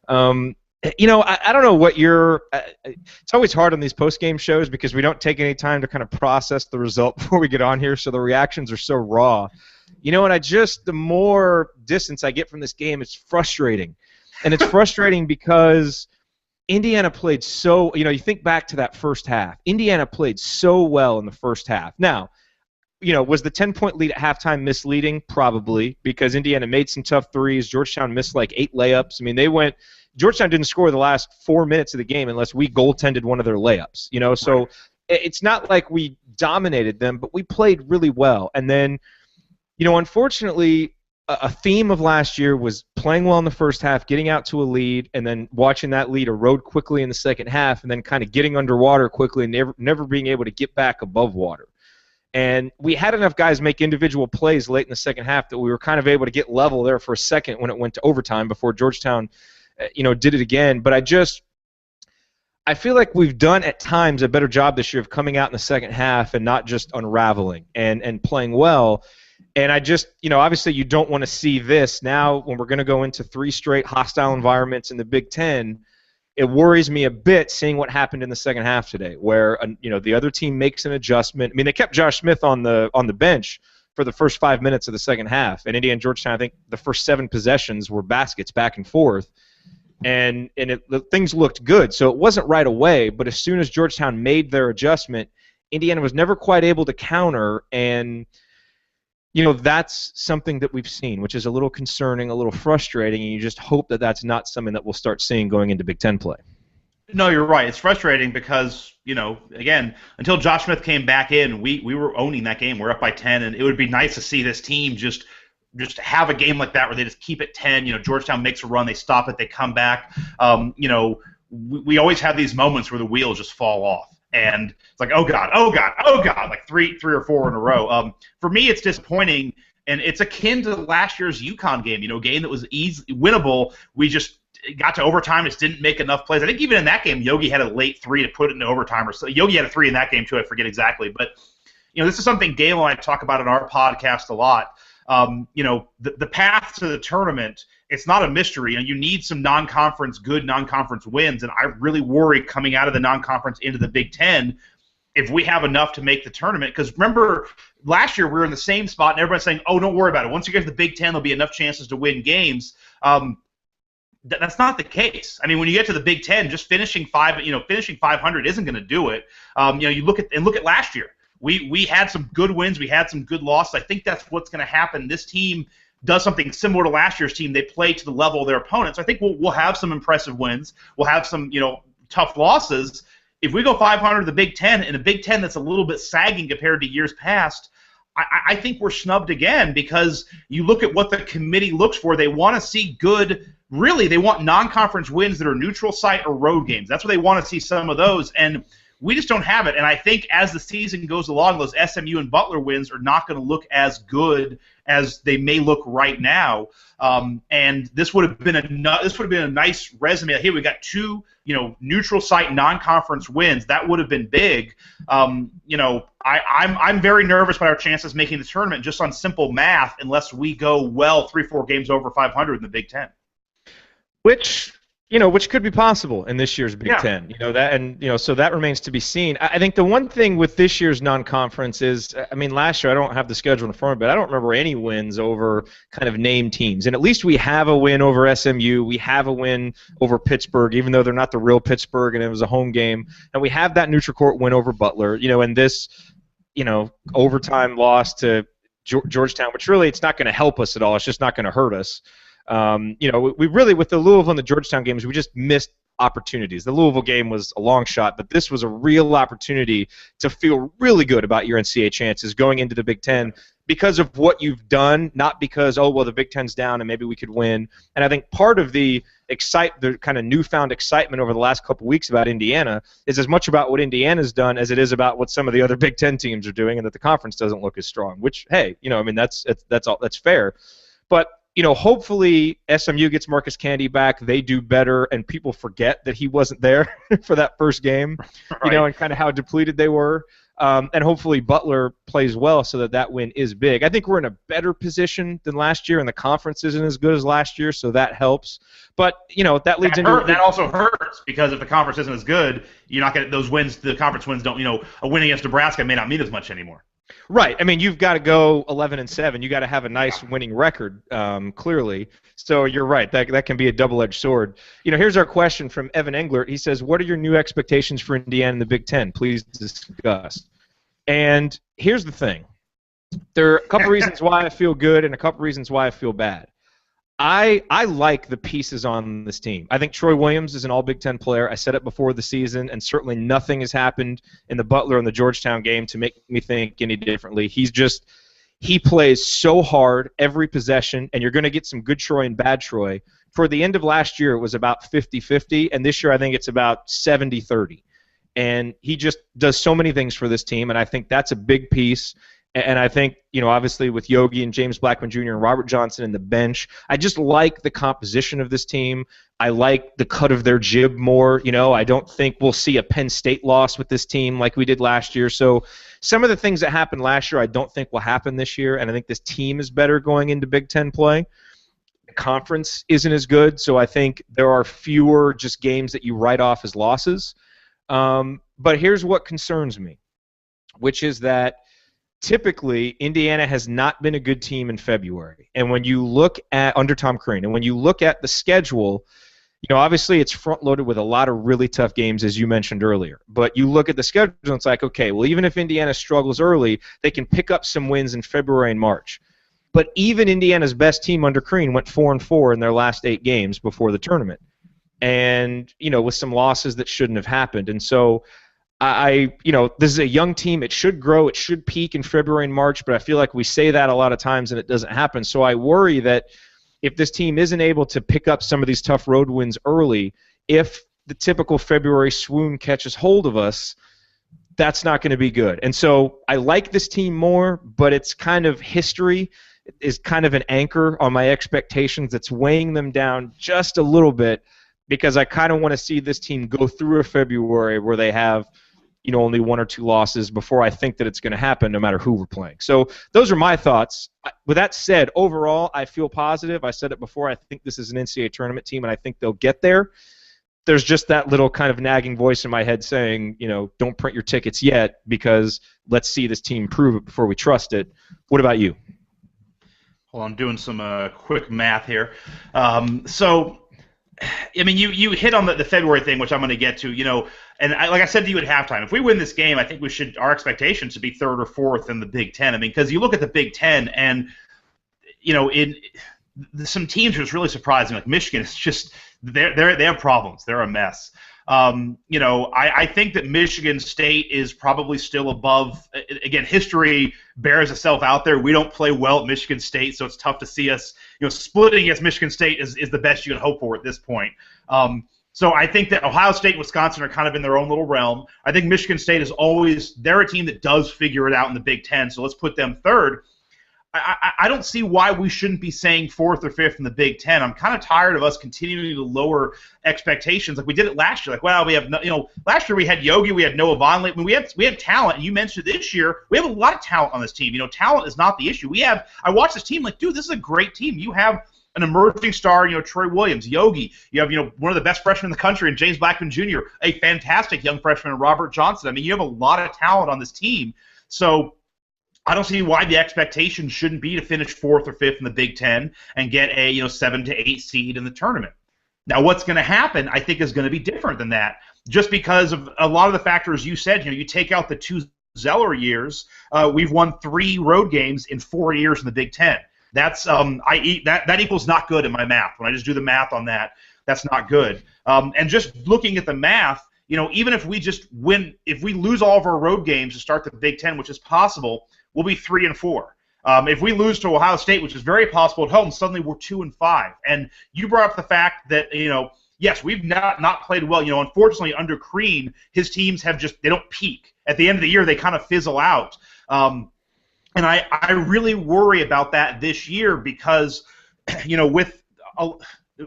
[SPEAKER 1] I don't know what it's always hard on these post-game shows because we don't take any time to kind of process the result before we get on here, so the reactions are so raw. And the more distance I get from this game, it's frustrating. And it's frustrating because Indiana played so, you think back to that first half. Indiana played so well in the first half. Now, was the 10-point lead at halftime misleading? Probably, because Indiana made some tough threes. Georgetown missed like 8 layups. I mean, Georgetown didn't score the last 4 minutes of the game unless we goaltended one of their layups. So
[SPEAKER 2] Right.
[SPEAKER 1] it's not like we dominated them, but we played really well. And then, unfortunately, a theme of last year was playing well in the first half, getting out to a lead, and then watching that lead erode quickly in the second half, and then kind of getting underwater quickly and never being able to get back above water. And we had enough guys make individual plays late in the second half that we were kind of able to get level there for a second when it went to overtime before Georgetown, did it again. But I feel like we've done at times a better job this year of coming out in the second half and not just unraveling and playing well. And obviously you don't want to see this now when we're going to go into 3 straight hostile environments in the Big Ten. It worries me a bit seeing what happened in the second half today, where the other team makes an adjustment. I mean, they kept Josh Smith on the bench for the first 5 minutes of the second half, and Indiana and Georgetown, I think the first 7 possessions were baskets back and forth, and things looked good. So it wasn't right away, but as soon as Georgetown made their adjustment, Indiana was never quite able to counter, and that's something that we've seen, which is a little concerning, a little frustrating, and you just hope that that's not something that we'll start seeing going into Big Ten play.
[SPEAKER 2] No, you're right. It's frustrating because, again, until Josh Smith came back in, we were owning that game. We're up by 10, and it would be nice to see this team just have a game like that where they just keep it 10. Georgetown makes a run, they stop it, they come back. We always have these moments where the wheels just fall off. And it's like, oh God, like three or 4 in a row. For me, it's disappointing, and it's akin to last year's UConn game. A game that was winnable. We just got to overtime, just didn't make enough plays. I think even in that game, Yogi had a late 3 to put it into overtime. Or so. Yogi had a 3 in that game too. I forget exactly, but this is something Gail and I talk about in our podcast a lot. The path to the tournament, it's not a mystery, and you need some good non-conference wins, and I really worry coming out of the non-conference into the Big Ten if we have enough to make the tournament. Because remember, last year we were in the same spot, and everybody's saying, oh, don't worry about it. Once you get to the Big Ten, there'll be enough chances to win games. That's not the case. I mean, when you get to the Big Ten, just finishing 500 isn't going to do it. You look at last year. We had some good wins. We had some good losses. I think that's what's going to happen. This team does something similar to last year's team. They play to the level of their opponents. I think we'll have some impressive wins. We'll have some tough losses. If we go 500 to the Big Ten, in a Big Ten that's a little bit sagging compared to years past, I think we're snubbed again, because you look at what the committee looks for. They want to see good. Really, they want non-conference wins that are neutral site or road games. That's what they want to see, some of those. And we just don't have it, and I think as the season goes along, those SMU and Butler wins are not going to look as good as they may look right now. And this would have been a nice resume. Here we got 2, neutral site non-conference wins. That would have been big. I'm very nervous about our chances making the tournament just on simple math, unless we go 3-4 games over 500 in the Big Ten.
[SPEAKER 1] Which could be possible in this year's Big Ten. So that remains to be seen. I think the one thing with this year's non-conference is, last year I don't have the schedule in front of me, but I don't remember any wins over kind of named teams. And at least we have a win over SMU. We have a win over Pittsburgh, even though they're not the real Pittsburgh and it was a home game. And we have that neutral court win over Butler. And this, overtime loss to Georgetown, which really it's not going to help us at all. It's just not going to hurt us. We really, with the Louisville and the Georgetown games, we just missed opportunities. The Louisville game was a long shot, but this was a real opportunity to feel really good about your NCAA chances going into the Big Ten because of what you've done, not because, the Big Ten's down and maybe we could win. And I think part of the kind of newfound excitement over the last couple weeks about Indiana is as much about what Indiana's done as it is about what some of the other Big Ten teams are doing, and that the conference doesn't look as strong. Which, hey, that's fair. But hopefully SMU gets Marcus Candy back. They do better, and people forget that he wasn't there for that first game,
[SPEAKER 2] right.
[SPEAKER 1] And kind of how depleted they were. And hopefully Butler plays well so that win is big. I think we're in a better position than last year, and the conference isn't as good as last year, so that helps. But, that leads into...
[SPEAKER 2] That also hurts, because if the conference isn't as good, you're not going to... Those wins, the conference wins don't... A win against Nebraska may not mean as much anymore.
[SPEAKER 1] Right. I mean, you've got to go 11-7. You got to have a nice winning record, clearly. So you're right. That can be a double-edged sword. Here's our question from Evan Englert. He says, "What are your new expectations for Indiana in the Big Ten? Please discuss." And here's the thing. There are a couple reasons why I feel good and a couple reasons why I feel bad. I like the pieces on this team. I think Troy Williams is an all Big Ten player. I said it before the season, and certainly nothing has happened in the Butler and the Georgetown game to make me think any differently. He plays so hard every possession, and you're going to get some good Troy and bad Troy. For the end of last year, it was about 50-50, and this year I think it's about 70-30. And he just does so many things for this team, and I think that's a big piece. And I think, obviously with Yogi and James Blackman Jr. and Robert Johnson in the bench, I just like the composition of this team. I like the cut of their jib more. I don't think we'll see a Penn State loss with this team like we did last year. So some of the things that happened last year I don't think will happen this year, and I think this team is better going into Big Ten play. The conference isn't as good, so I think there are fewer just games that you write off as losses. But here's what concerns me, which is that typically Indiana has not been a good team in February. And when you look at under Tom Crean, and when you look at the schedule, obviously it's front-loaded with a lot of really tough games, as you mentioned earlier. But you look at the schedule, and it's like, okay, well, even if Indiana struggles early, they can pick up some wins in February and March. But even Indiana's best team under Crean went 4-4 in their last 8 games before the tournament. And, with some losses that shouldn't have happened. And so this is a young team. It should grow. It should peak in February and March, but I feel like we say that a lot of times and it doesn't happen. So I worry that if this team isn't able to pick up some of these tough road wins early, if the typical February swoon catches hold of us, that's not going to be good. And so I like this team more, but it's kind of history is kind of an anchor on my expectations that's weighing them down just a little bit because I kind of want to see this team go through a February where they have only 1 or 2 losses before I think that it's going to happen no matter who we're playing. So those are my thoughts. With that said, overall, I feel positive. I said it before. I think this is an NCAA tournament team, and I think they'll get there. There's just that little kind of nagging voice in my head saying, don't print your tickets yet because let's see this team prove it before we trust it. What about you?
[SPEAKER 2] Well, I'm doing some quick math here. You hit on the February thing, which I'm going to get to, and like I said to you at halftime, if we win this game, I think our expectations should be 3rd or 4th in the Big Ten. Because you look at the Big Ten and, some teams are just really surprising. Like Michigan, it's just, they have problems. They're a mess. I think that Michigan State is probably still above. Again, history bears itself out there. We don't play well at Michigan State, so it's tough to see us. Splitting against Michigan State is the best you can hope for at this point. So I think that Ohio State and Wisconsin are kind of in their own little realm. I think Michigan State is they're a team that does figure it out in the Big Ten, so let's put them 3rd. I don't see why we shouldn't be saying 4th or 5th in the Big Ten. I'm kind of tired of us continuing to lower expectations like we did it last year. Like, well, we have last year we had Yogi, we had Noah Vonleh. We had talent. And you mentioned this year we have a lot of talent on this team. Talent is not the issue. I watched this team like, dude, this is a great team. You have an emerging star, Troy Williams, Yogi. You have, one of the best freshmen in the country, and James Blackman Jr., a fantastic young freshman, and Robert Johnson. You have a lot of talent on this team. So I don't see why the expectation shouldn't be to finish 4th or 5th in the Big Ten and get a 7 to 8 seed in the tournament. Now, what's going to happen, I think, is going to be different than that, just because of a lot of the factors you said. You take out the 2 Zeller years, we've won 3 road games in 4 years in the Big Ten. That's that equals not good in my math. When I just do the math on that, that's not good. And just looking at the math, even if we just win, if we lose all of our road games to start the Big Ten, which is possible, we'll be 3-4. If we lose to Ohio State, which is very possible at home, suddenly we're 2-5. And you brought up the fact that yes, we've not played well. Unfortunately, under Crean, his teams they don't peak. At the end of the year, they kind of fizzle out. And I really worry about that this year because,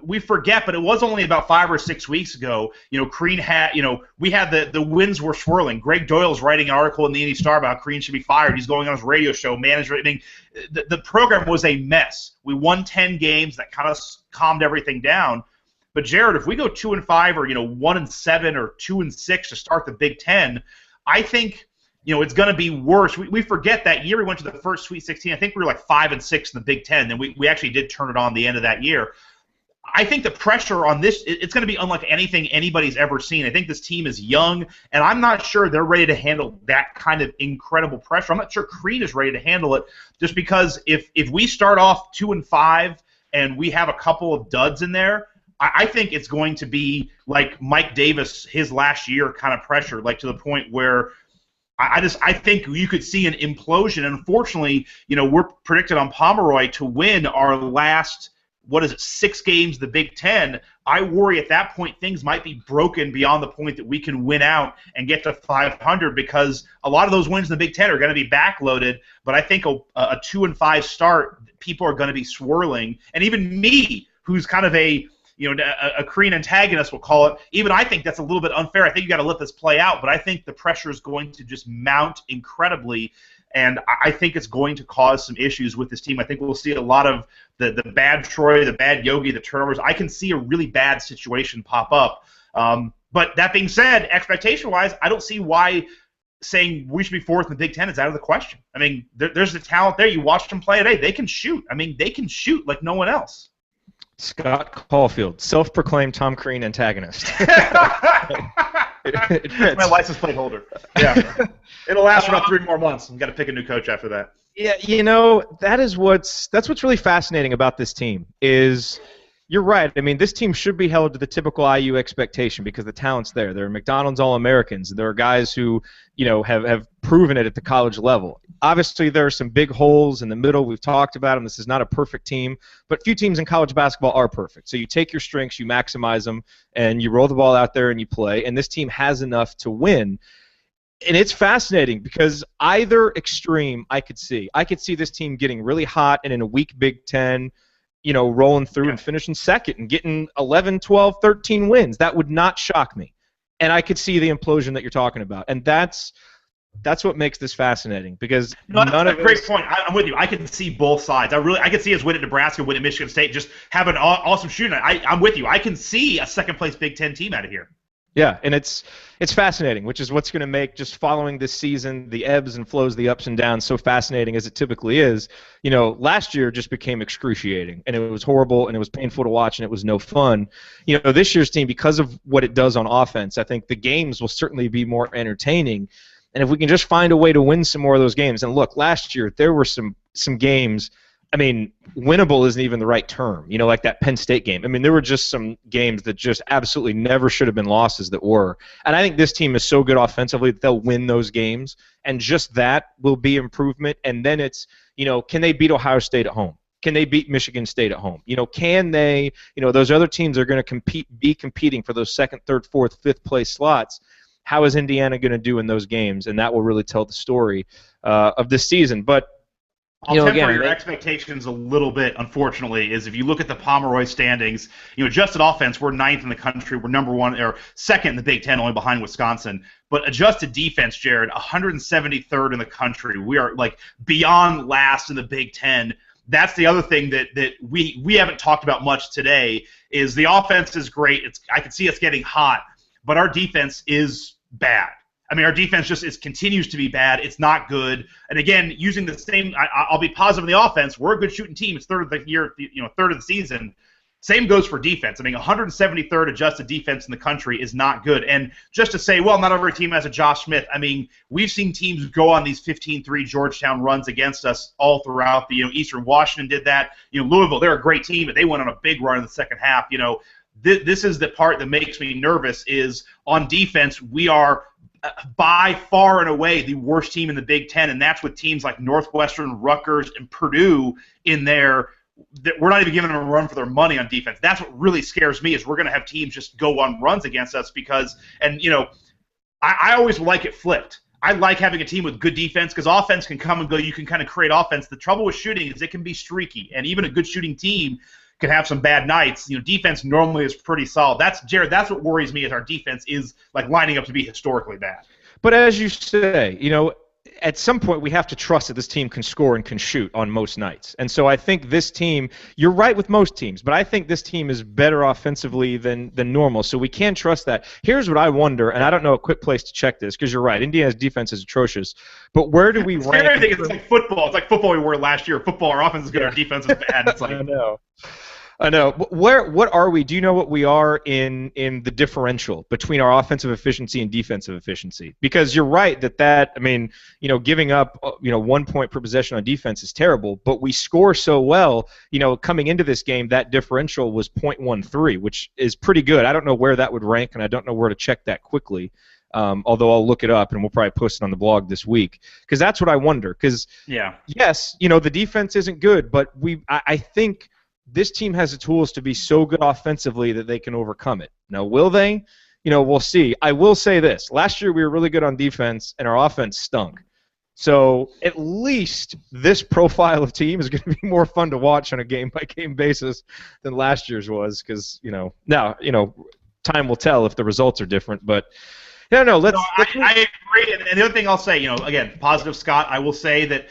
[SPEAKER 2] we forget, but it was only about 5 or 6 weeks ago. Crean had, we had the winds were swirling. Greg Doyle's writing an article in the Indy Star about Crean should be fired. He's going on his radio show, management. The program was a mess. We won 10 games that kind of calmed everything down. But Jerod, if we go 2-5 or 1-7 or 2-6 to start the Big Ten, I think it's going to be worse. We forget that year we went to the first Sweet 16. I think we were like 5-6 in the Big Ten, and we actually did turn it on the end of that year. I think the pressure on this, it's going to be unlike anything anybody's ever seen. I think this team is young, and I'm not sure they're ready to handle that kind of incredible pressure. I'm not sure Creed is ready to handle it, just because if we start off 2-5 and we have a couple of duds in there, I think it's going to be like Mike Davis his last year kind of pressure, like to the point where I think you could see an implosion. And unfortunately, we're predicted on Pomeroy to win our last, 6 games of the Big Ten. I worry at that point things might be broken beyond the point that we can win out and get to 500, because a lot of those wins in the Big Ten are going to be backloaded. But I think a 2-5 start, people are going to be swirling. And even me, who's kind of a Korean antagonist, we'll call it, even I think that's a little bit unfair. I think you got to let this play out, but I think the pressure is going to just mount incredibly, and I think it's going to cause some issues with this team. I think we'll see a lot of the bad Troy, the bad Yogi, the turnovers. I can see a really bad situation pop up. But that being said, expectation-wise, I don't see why saying we should be fourth in the Big Ten is out of the question. I mean, there's the talent there. You watched them play today. They can shoot. I mean, they can shoot like no one else.
[SPEAKER 1] Scott Caulfield, self-proclaimed Tom Crean antagonist.
[SPEAKER 2] It's my license plate holder. Yeah, it'll last for about 3 more months. I've got to pick a new coach after that.
[SPEAKER 1] Yeah, that's what's really fascinating about this team is you're right. I mean, this team should be held to the typical IU expectation because the talent's there. There are McDonald's All-Americans. There are guys who, have proven it at the college level. Obviously, there are some big holes in the middle. We've talked about them. This is not a perfect team, but few teams in college basketball are perfect. So you take your strengths, you maximize them, and you roll the ball out there and you play. And this team has enough to win. And it's fascinating because either extreme I could see. I could see this team getting really hot and in a weak Big Ten, rolling through and finishing second and getting 11, 12, 13 wins. That would not shock me. And I could see the implosion that you're talking about. And that's what makes this fascinating because none of
[SPEAKER 2] great point. I'm with you. I can see both sides. I can see us win at Nebraska, win at Michigan State, just have an awesome shooting. I'm with you. I can see a second-place Big Ten team out of here.
[SPEAKER 1] Yeah, and it's fascinating, which is what's going to make just following this season, the ebbs and flows, the ups and downs, so fascinating as it typically is. Last year just became excruciating, and it was horrible, and it was painful to watch, and it was no fun. This year's team, because of what it does on offense, I think the games will certainly be more entertaining. And if we can just find a way to win some more of those games, and look, last year there were some games. I mean, winnable isn't even the right term, like that Penn State game. I mean, there were just some games that just absolutely never should have been losses that were. And I think this team is so good offensively that they'll win those games, and just that will be improvement. And then it's, can they beat Ohio State at home? Can they beat Michigan State at home? Can they, those other teams are going to be competing for those second, third, fourth, fifth place slots. How is Indiana going to do in those games? And that will really tell the story of this season. But
[SPEAKER 2] I'll temper your expectations a little bit, unfortunately, is if you look at the Pomeroy standings, adjusted offense, we're 9th in the country. We're number 1 or 2nd in the Big Ten, only behind Wisconsin. But adjusted defense, Jerod, 173rd in the country. We are, beyond last in the Big Ten. That's the other thing that we haven't talked about much today is the offense is great. I can see us getting hot, but our defense is bad. I mean, our defense just continues to be bad. It's not good. And again, using the same, I'll be positive in the offense. We're a good shooting team. It's third of the year, third of the season. Same goes for defense. I mean, 173rd adjusted defense in the country is not good. And just to say, well, not every team has a Josh Smith. I mean, we've seen teams go on these 15-3 Georgetown runs against us all throughout. Eastern Washington did that. Louisville, they're a great team, but they went on a big run in the second half. This is the part that makes me nervous. Is on defense, we are by far and away the worst team in the Big Ten, and that's with teams like Northwestern, Rutgers, and Purdue in there. We're not even giving them a run for their money on defense. That's what really scares me is we're going to have teams just go on runs against us because, and I always like it flipped. I like having a team with good defense because offense can come and go. You can kind of create offense. The trouble with shooting is it can be streaky, and even a good shooting team can have some bad nights. Defense normally is pretty solid. Jerod, that's what worries me is our defense is lining up to be historically bad.
[SPEAKER 1] But as you say, at some point we have to trust that this team can score and can shoot on most nights. And so I think this team, you're right with most teams, but I think this team is better offensively than normal. So we can trust that. Here's what I wonder, and I don't know a quick place to check this, because you're right, Indiana's defense is atrocious. But where do we rank?
[SPEAKER 2] It's like football. It's like football we were last year. Football, our offense is good, our defense is bad. It's like,
[SPEAKER 1] I know. What are we? Do you know what we are in the differential between our offensive efficiency and defensive efficiency? Because you're right that I mean, giving up 1 point per possession on defense is terrible, but we score so well. Coming into this game, that differential was .13, which is pretty good. I don't know where that would rank, and I don't know where to check that quickly. Although I'll look it up, and we'll probably post it on the blog this week, because that's what I wonder. Because yes, the defense isn't good, but I think this team has the tools to be so good offensively that they can overcome it. Now, will they? We'll see. I will say this. Last year we were really good on defense, and our offense stunk. So at least this profile of team is going to be more fun to watch on a game-by-game basis than last year's was, because, now, time will tell if the results are different. But, I
[SPEAKER 2] agree. And the other thing I'll say, again, positive, Scott, I will say that,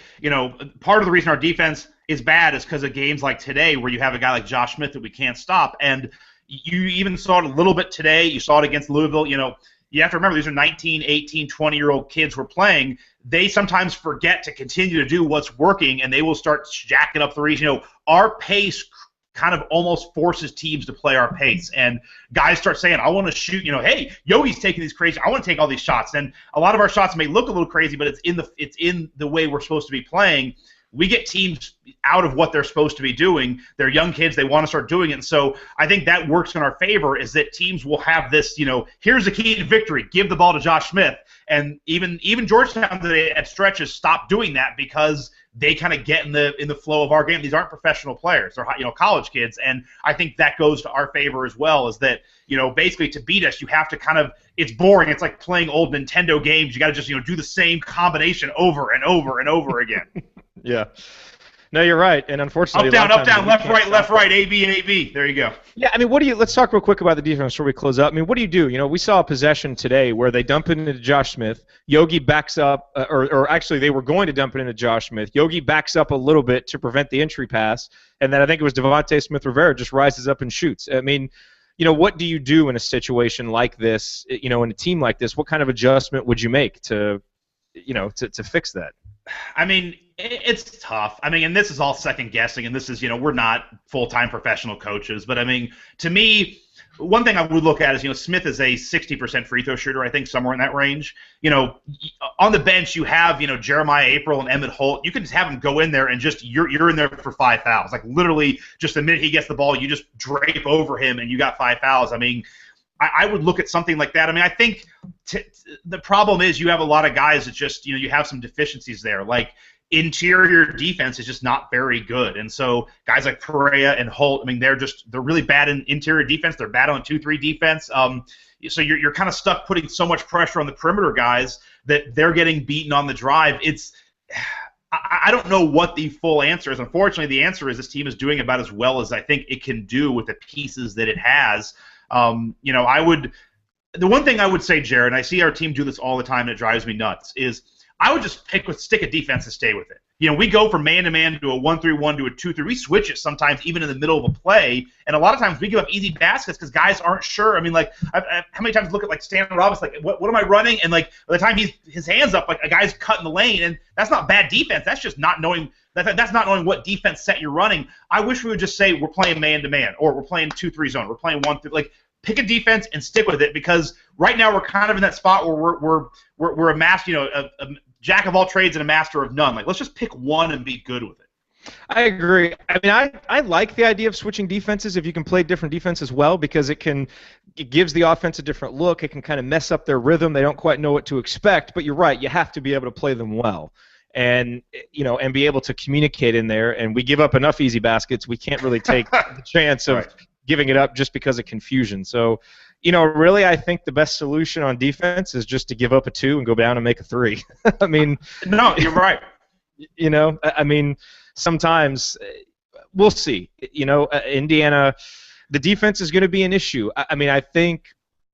[SPEAKER 2] part of the reason our defense is bad is because of games like today where you have a guy like Josh Smith that we can't stop. And you even saw it a little bit today. You saw it against Louisville. You have to remember these are 19, 18, 20-year-old kids we're playing. They sometimes forget to continue to do what's working, and they will start jacking up threes. Our pace kind of almost forces teams to play our pace. And guys start saying, I want to shoot, hey, Yogi's taking these crazy, I want to take all these shots. And a lot of our shots may look a little crazy, but it's in the way we're supposed to be playing. We get teams out of what they're supposed to be doing. They're young kids. They want to start doing it. And so I think that works in our favor, is that teams will have this, here's the key to victory. Give the ball to Josh Smith. And even Georgetown today at stretches stopped doing that because they kind of get in the flow of our game. These aren't professional players. They're college kids. And I think that goes to our favor as well, is that, basically to beat us, you have to kind of, it's boring. It's like playing old Nintendo games. You got to just, do the same combination over and over and over again.
[SPEAKER 1] Yeah. No, you're right, and unfortunately,
[SPEAKER 2] up, down, left, right, A, B. There you go.
[SPEAKER 1] Yeah, I mean, let's talk real quick about the defense before we close up. I mean, what do? We saw a possession today where they dump it into Josh Smith. Yogi backs up, or actually they were going to dump it into Josh Smith. Yogi backs up a little bit to prevent the entry pass, and then I think it was Devontae Smith-Rivera just rises up and shoots. I mean, what do you do in a situation like this, in a team like this? What kind of adjustment would you make to fix that?
[SPEAKER 2] I mean, it's tough. I mean, and this is all second guessing, and this is, we're not full-time professional coaches. But, I mean, to me, one thing I would look at is, Smith is a 60% free throw shooter, I think, somewhere in that range. On the bench you have, Jeremiah April and Emmett Holt. You can just have them go in there and just, you're in there for 5 fouls. Like, literally, just the minute he gets the ball, you just drape over him and you got 5 fouls. I mean, I would look at something like that. I mean, I think the problem is you have a lot of guys that just, you have some deficiencies there. Like, interior defense is just not very good. And so guys like Perea and Holt, I mean, they're really bad in interior defense. They're bad on 2-3 defense. So you're kind of stuck putting so much pressure on the perimeter guys that they're getting beaten on the drive. I don't know what the full answer is. Unfortunately, the answer is this team is doing about as well as I think it can do with the pieces that it has. The one thing I would say, Jerod, and I see our team do this all the time and it drives me nuts, is I would just stick a defense and stay with it. We go from man-to-man to a 1-3-1 to a 2-3. We switch it sometimes even in the middle of a play, and a lot of times we give up easy baskets because guys aren't sure. I mean, like, how many times look at, like, Stanley Robinson, like, what am I running? And, like, by the time his hand's up, like, a guy's cutting the lane, and that's not bad defense. That's just not knowing that's not knowing what defense set you're running. I wish we would just say we're playing man-to-man, or we're playing 2-3 zone, we're playing 1-3. Like, pick a defense and stick with it, because right now we're kind of in that spot where we're a master, a jack of all trades and a master of none. Like, let's just pick one and be good with it.
[SPEAKER 1] I agree. I mean, I like the idea of switching defenses if you can play different defenses well, because it gives the offense a different look. It can kind of mess up their rhythm. They don't quite know what to expect. But you're right. You have to be able to play them well, and be able to communicate in there. And we give up enough easy baskets. We can't really take the chance of giving it up just because of confusion. So, really, I think the best solution on defense is just to give up a 2 and go down and make a 3. I mean,
[SPEAKER 2] no, you're right.
[SPEAKER 1] I mean, sometimes we'll see. Indiana, the defense is going to be an issue. I mean, I think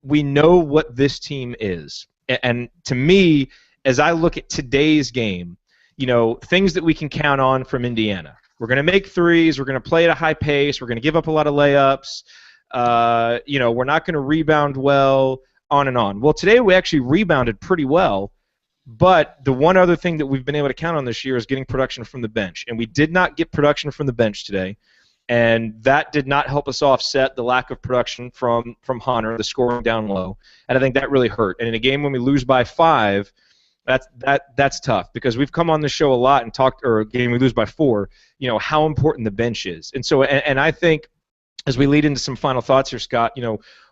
[SPEAKER 1] we know what this team is, and to me, as I look at today's game, things that we can count on from Indiana. We're going to make threes. We're going to play at a high pace. We're going to give up a lot of layups. We're not going to rebound well, on and on. Well, today we actually rebounded pretty well, but the one other thing that we've been able to count on this year is getting production from the bench, and we did not get production from the bench today, and that did not help us offset the lack of production from Hunter, the scoring down low, and I think that really hurt. And in a game when we lose by 5, that's tough, because we've come on the show a lot and talked, or a game we lose by 4, how important the bench is. And so, and I think as we lead into some final thoughts here, Scott,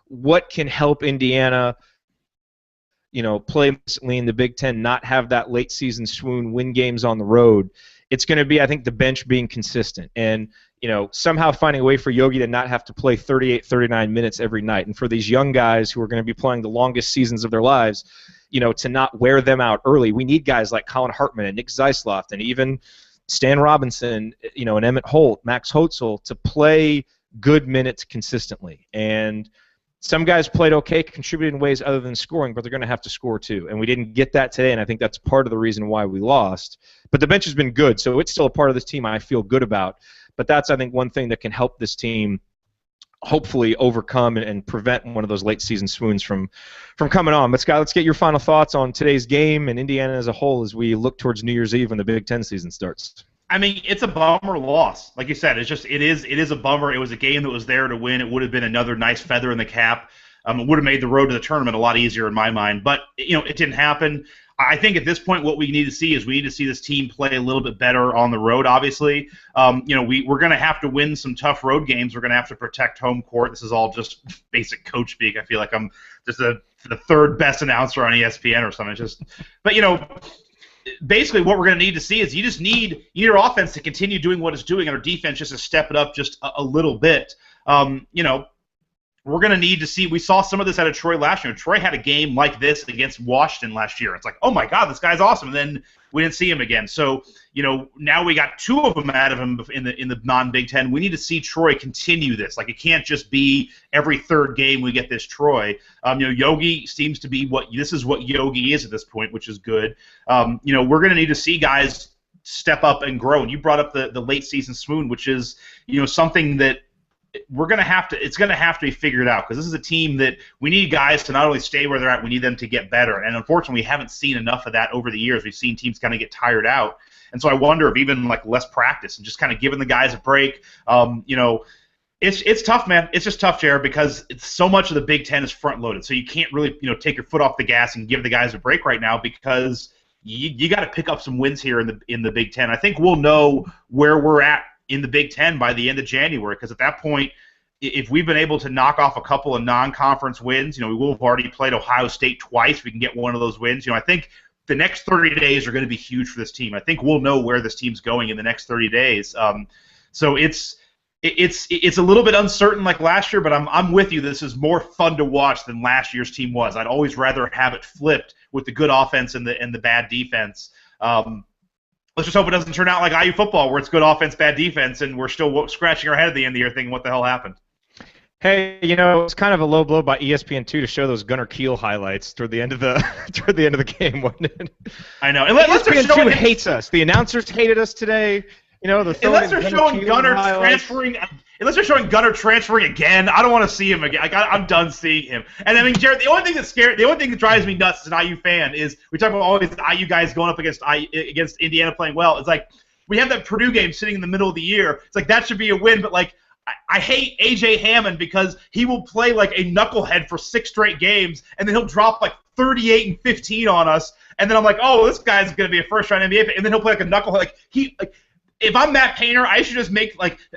[SPEAKER 1] what can help Indiana, play consistently in the Big Ten, not have that late season swoon, win games on the road? It's going to be, I think, the bench being consistent and, somehow finding a way for Yogi to not have to play 38, 39 minutes every night. And for these young guys who are going to be playing the longest seasons of their lives, to not wear them out early. We need guys like Colin Hartman and Nick Zeisloft and even Stan Robinson, and Emmett Holt, Max Hotzel, to play good minutes consistently. And some guys played okay, contributed in ways other than scoring, but they're going to have to score too. And we didn't get that today, and I think that's part of the reason why we lost. But the bench has been good, so it's still a part of this team I feel good about. But that's, I think, one thing that can help this team hopefully overcome and prevent one of those late season swoons from coming on. But Scott, let's get your final thoughts on today's game and Indiana as a whole as we look towards New Year's Eve when the Big Ten season starts.
[SPEAKER 2] I mean, it's a bummer loss. Like you said, it is a bummer. It was a game that was there to win. It would have been another nice feather in the cap. It would have made the road to the tournament a lot easier in my mind. But, it didn't happen. I think at this point what we need to see is this team play a little bit better on the road, obviously. We're going to have to win some tough road games. We're going to have to protect home court. This is all just basic coach speak. I feel like I'm just the third best announcer on ESPN or something. Basically what we're going to need to see is you need your offense to continue doing what it's doing and our defense just to step it up just a little bit. We're going to need to see. We saw some of this out of Troy last year. Troy had a game like this against Washington last year. It's like, oh my God, this guy's awesome. And then we didn't see him again. So, now we got 2 of them out of him in the non-Big Ten. We need to see Troy continue this. Like, it can't just be every third game we get this Troy. Yogi seems to be what Yogi is at this point, which is good. We're going to need to see guys step up and grow. And you brought up the late season swoon, which is, something that it's going to have to be figured out, because this is a team that we need guys to not only stay where they're at, we need them to get better. And unfortunately, we haven't seen enough of that over the years. We've seen teams kind of get tired out. And so I wonder if even like less practice and just kind of giving the guys a break, it's tough, man. It's just tough, Jerod, because so much of the Big Ten is front loaded. So you can't really, take your foot off the gas and give the guys a break right now, because you got to pick up some wins here in the Big Ten. I think we'll know where we're at in the Big Ten by the end of January, because at that point, if we've been able to knock off a couple of non-conference wins, we will have already played Ohio State twice. We can get one of those wins. I think the next 30 days are going to be huge for this team. I think we'll know where this team's going in the next 30 days. So it's a little bit uncertain like last year, but I'm with you. This is more fun to watch than last year's team was. I'd always rather have it flipped with the good offense and the bad defense. Let's just hope it doesn't turn out like IU football, where it's good offense, bad defense, and we're still scratching our head at the end of the year thinking, what the hell happened?
[SPEAKER 1] Hey, it's kind of a low blow by ESPN2 to show those Gunnar Kiel highlights toward the end of the game, wasn't it?
[SPEAKER 2] I know.
[SPEAKER 1] ESPN2 hates us. The announcers hated us today.
[SPEAKER 2] Unless they're showing Gunnar transferring, again, I don't want to see him again. I'm done seeing him. And I mean, Jerod, the only thing that drives me nuts as an IU fan is we talk about all these IU guys going up against Indiana playing well. It's like we have that Purdue game sitting in the middle of the year. It's like that should be a win, but like I hate A.J. Hammond because he will play like a knucklehead for 6 straight games, and then he'll drop like 38 and 15 on us, and then I'm like, oh, this guy's going to be a first-round NBA pick, and then he'll play like a knucklehead. If I'm Matt Painter, I should just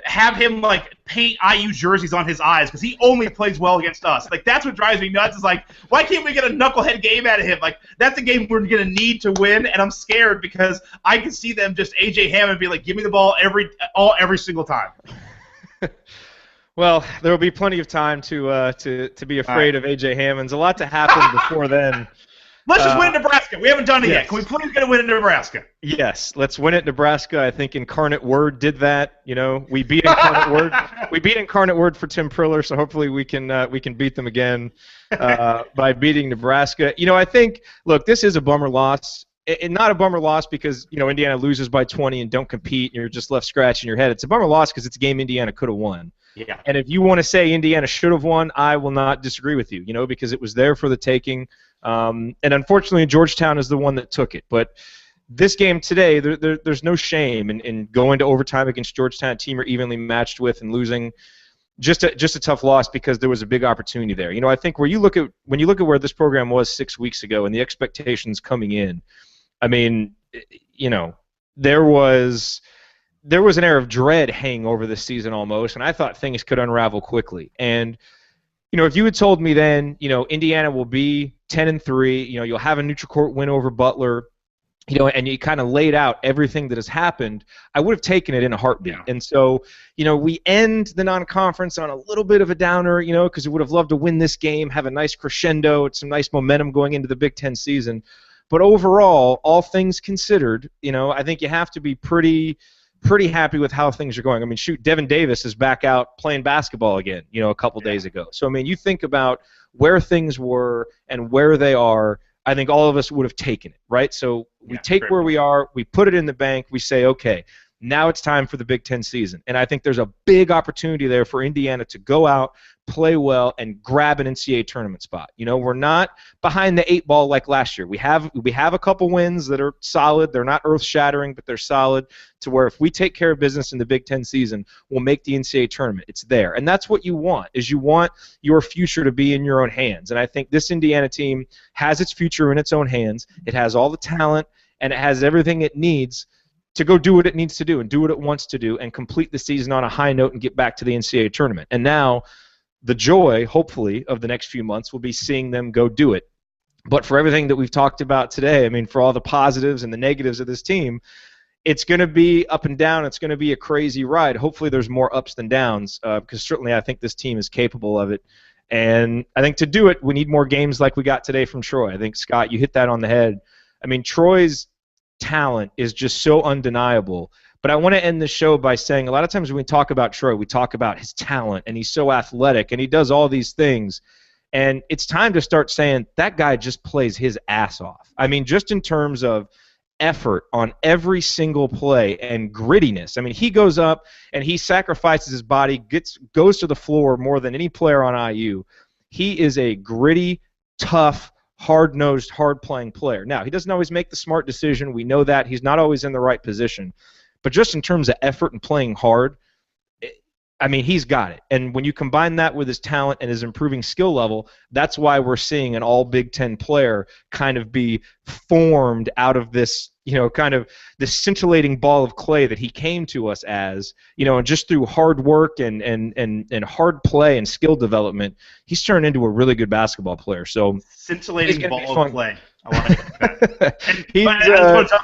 [SPEAKER 2] have him paint IU jerseys on his eyes, because he only plays well against us. Like, that's what drives me nuts. Is like, why can't we get a knucklehead game out of him? Like, that's a game we're gonna need to win, and I'm scared because I can see them just A.J. Hammond be like, give me the ball every single time.
[SPEAKER 1] Well, there will be plenty of time to be afraid of A.J. Hammonds. A lot to happen before then.
[SPEAKER 2] Let's just win at Nebraska. We haven't done it yet. Can we please get a win at Nebraska?
[SPEAKER 1] Yes, let's win at Nebraska. I think Incarnate Word did that. We beat Incarnate Word. We beat Incarnate Word for Tim Priller, so hopefully we can beat them again by beating Nebraska. I think, look, this is a bummer loss. Not a bummer loss because Indiana loses by 20 and don't compete, and you're just left scratching your head. It's a bummer loss because it's a game Indiana could have won.
[SPEAKER 2] Yeah.
[SPEAKER 1] And if you want to say Indiana should have won, I will not disagree with you. Because it was there for the taking. And unfortunately, Georgetown is the one that took it. But this game today, there's no shame in going to overtime against Georgetown, a team you're evenly matched with, and losing. Just a tough loss because there was a big opportunity there. I think when you look at where this program was 6 weeks ago and the expectations coming in, I mean, there was an air of dread hanging over this season almost, and I thought things could unravel quickly. And if you had told me then, Indiana will be 10-3, you'll have a neutral court win over Butler, and you kind of laid out everything that has happened, I would have taken it in a heartbeat. Yeah. And so, we end the non-conference on a little bit of a downer, because we would have loved to win this game, have a nice crescendo, some nice momentum going into the Big Ten season. But overall, all things considered, I think you have to be pretty happy with how things are going. I mean, shoot, Devin Davis is back out playing basketball again, a couple days ago. So, I mean, you think about where things were and where they are, I think all of us would have taken it, right? So we take where we are, we put it in the bank, we say, okay, now it's time for the Big Ten season. And I think there's a big opportunity there for Indiana to go out, play well, and grab an NCAA tournament spot. We're not behind the 8 ball like last year. We have a couple wins that are solid. They're not earth-shattering, but they're solid to where if we take care of business in the Big Ten season, we'll make the NCAA tournament. It's there. And that's what you want, is you want your future to be in your own hands. And I think this Indiana team has its future in its own hands. It has all the talent, and it has everything it needs to go do what it needs to do and do what it wants to do and complete the season on a high note and get back to the NCAA tournament. And now the joy, hopefully, of the next few months will be seeing them go do it. But for everything that we've talked about today, I mean, for all the positives and the negatives of this team, it's going to be up and down. It's going to be a crazy ride. Hopefully there's more ups than downs because certainly I think this team is capable of it. And I think to do it, we need more games like we got today from Troy. I think, Scott, you hit that on the head. I mean, Troy's talent is just so undeniable. But I want to end the show by saying a lot of times when we talk about Troy, we talk about his talent, and he's so athletic, and he does all these things. And it's time to start saying that guy just plays his ass off. I mean, just in terms of effort on every single play and grittiness. I mean, he goes up and he sacrifices his body, goes to the floor more than any player on IU. He is a gritty, tough, hard-nosed, hard-playing player. Now, he doesn't always make the smart decision. We know that. He's not always in the right position. But just in terms of effort and playing hard, I mean, he's got it. And when you combine that with his talent and his improving skill level, that's why we're seeing an all Big Ten player kind of be formed out of this, kind of this scintillating ball of clay that he came to us as, and just through hard work and hard play and skill development, he's turned into a really good basketball player. So
[SPEAKER 2] scintillating ball of clay. I want to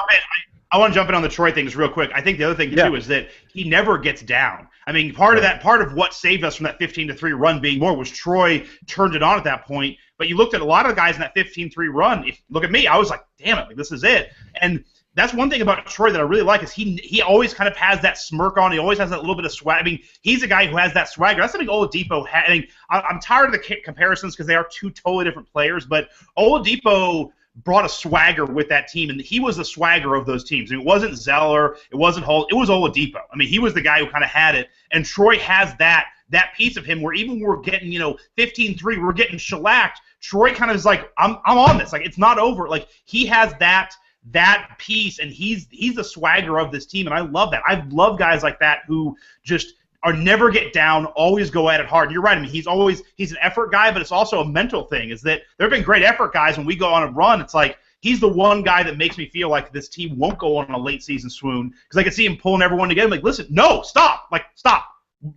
[SPEAKER 2] I want to jump in on the Troy things real quick. I think the other thing, too, is that he never gets down. I mean, part of what saved us from that 15-3 run being more was Troy turned it on at that point. But you looked at a lot of the guys in that 15-3 run. Look at me. I was like, damn it, this is it. And that's one thing about Troy that I really like is he always kind of has that smirk on. He always has that little bit of swag. I mean, he's a guy who has that swagger. That's something Oladipo had. I mean, I'm tired of the comparisons because they are two totally different players. But Oladipo brought a swagger with that team, and he was the swagger of those teams. I mean, it wasn't Zeller, it wasn't Hull, it was Oladipo. I mean, he was the guy who kind of had it, and Troy has that piece of him where even when we're getting 15-3, we're getting shellacked. Troy kind of is like, I'm on this. Like, it's not over. Like, he has that piece, and he's the swagger of this team, and I love that. I love guys like that who just are never get down, always go at it hard. And you're right. I mean, he's an effort guy, but it's also a mental thing. Is that there have been great effort guys when we go on a run. It's like he's the one guy that makes me feel like this team won't go on a late season swoon because I can see him pulling everyone together. I'm like, listen, no, stop. Like, stop.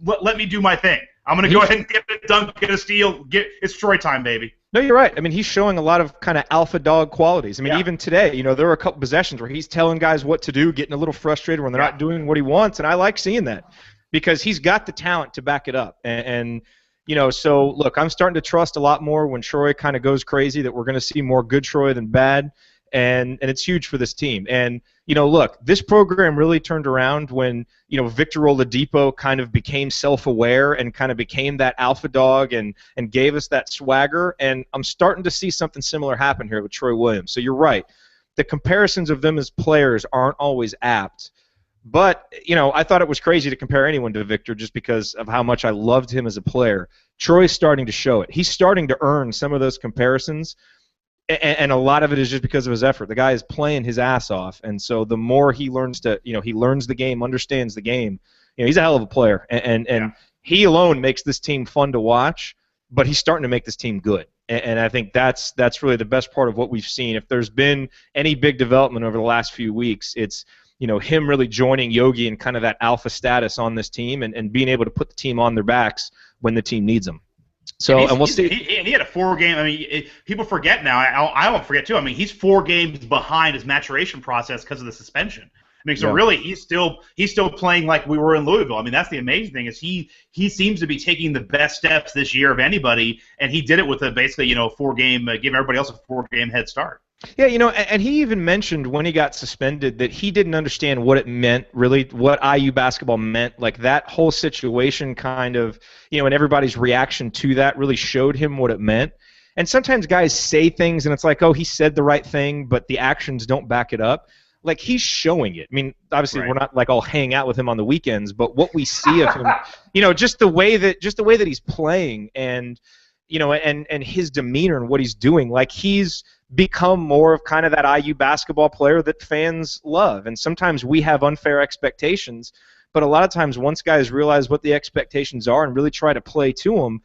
[SPEAKER 2] Let me do my thing. I'm going to go ahead and get a dunk, get a steal. It's Troy time, baby.
[SPEAKER 1] No, you're right. I mean, he's showing a lot of kind of alpha dog qualities. I mean, even today, there were a couple possessions where he's telling guys what to do, getting a little frustrated when they're not doing what he wants, and I like seeing that. Because he's got the talent to back it up. And So look, I'm starting to trust a lot more when Troy kind of goes crazy that we're going to see more good Troy than bad, and it's huge for this team. And look, this program really turned around when Victor Oladipo kind of became self-aware and kind of became that alpha dog and gave us that swagger. And I'm starting to see something similar happen here with Troy Williams. So you're right, the comparisons of them as players aren't always apt. But, I thought it was crazy to compare anyone to Victor just because of how much I loved him as a player. Troy's starting to show it. He's starting to earn some of those comparisons, and a lot of it is just because of his effort. The guy is playing his ass off, and so the more he learns to, he learns the game, understands the game, he's a hell of a player. And he alone makes this team fun to watch, but he's starting to make this team good. And I think that's really the best part of what we've seen. If there's been any big development over the last few weeks, it's him really joining Yogi in kind of that alpha status on this team and being able to put the team on their backs when the team needs them. So, and we'll see.
[SPEAKER 2] He had a 4-game. I mean, people forget now. I won't forget too. I mean, he's 4 games behind his maturation process because of the suspension. I mean, so really, he's still playing like we were in Louisville. I mean, that's the amazing thing is he seems to be taking the best steps this year of anybody, and he did it with basically 4-game, giving everybody else a 4-game head start.
[SPEAKER 1] Yeah, and he even mentioned when he got suspended that he didn't understand what it meant, really, what IU basketball meant. Like that whole situation kind of, and everybody's reaction to that really showed him what it meant. And sometimes guys say things and it's like, oh, he said the right thing, but the actions don't back it up. Like he's showing it. I mean, obviously we're not like all hang out with him on the weekends, but what we see of him, just the way that he's playing and and his demeanor and what he's doing, like he's become more of kind of that IU basketball player that fans love. And sometimes we have unfair expectations, but a lot of times once guys realize what the expectations are and really try to play to them,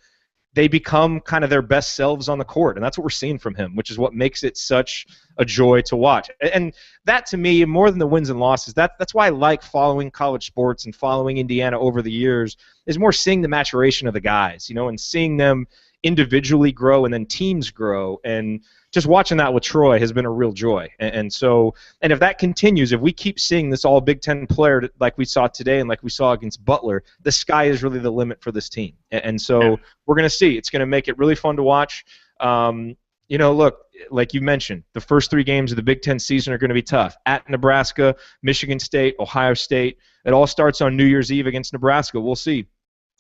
[SPEAKER 1] they become kind of their best selves on the court. And that's what we're seeing from him, which is what makes it such a joy to watch. And that, to me, more than the wins and losses, that's why I like following college sports and following Indiana over the years, is more seeing the maturation of the guys, and seeing them individually grow and then teams grow. And just watching that with Troy has been a real joy. And so, and if that continues, if we keep seeing this all Big Ten player like we saw today and like we saw against Butler, the sky is really the limit for this team. And so we're going to see. It's going to make it really fun to watch. Look, like you mentioned, the first 3 games of the Big Ten season are going to be tough. At Nebraska, Michigan State, Ohio State. It all starts on New Year's Eve against Nebraska. We'll see.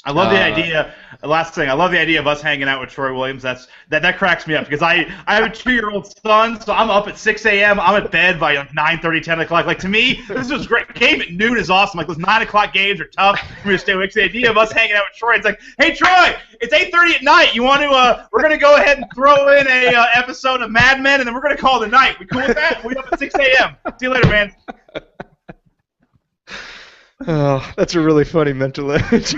[SPEAKER 2] I love the idea. Last thing, I love the idea of us hanging out with Troy Williams. That cracks me up because I have a 2-year-old son, so I'm up at 6 a.m. I'm at bed by like 9:30, 10 o'clock. Like to me, this was great. Game at noon is awesome. Like those 9 o'clock games are tough for me to stay awake. So the idea of us hanging out with Troy, it's like, hey Troy, it's 8:30 at night. You want to? We're gonna go ahead and throw in a episode of Mad Men, and then we're gonna call it a night. We cool with that? We up at 6 a.m. See you later, man.
[SPEAKER 1] Oh, that's a really funny mental image.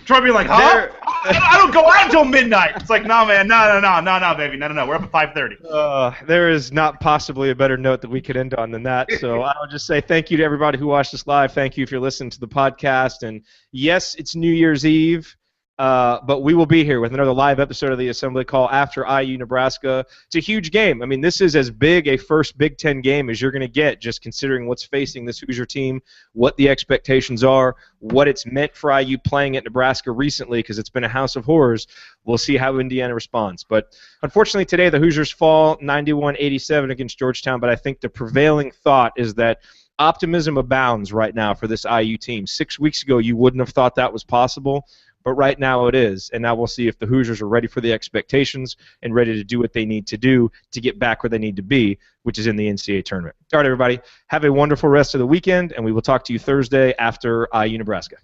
[SPEAKER 2] Troy being like, huh? I don't go out until midnight. It's like, no, man, no, baby, no. We're up at 5:30.
[SPEAKER 1] There is not possibly a better note that we could end on than that. So I'll just say thank you to everybody who watched us live. Thank you if you're listening to the podcast. And yes, it's New Year's Eve. But we will be here with another live episode of the Assembly Call after IU Nebraska. It's a huge game. I mean, this is as big a first Big Ten game as you're going to get, just considering what's facing this Hoosier team, what the expectations are, what it's meant for IU playing at Nebraska recently, because it's been a house of horrors. We'll see how Indiana responds. But unfortunately today the Hoosiers fall 91-87 against Georgetown, but I think the prevailing thought is that optimism abounds right now for this IU team. 6 weeks ago you wouldn't have thought that was possible. But right now it is, and now we'll see if the Hoosiers are ready for the expectations and ready to do what they need to do to get back where they need to be, which is in the NCAA tournament. All right, everybody, have a wonderful rest of the weekend, and we will talk to you Thursday after IU Nebraska.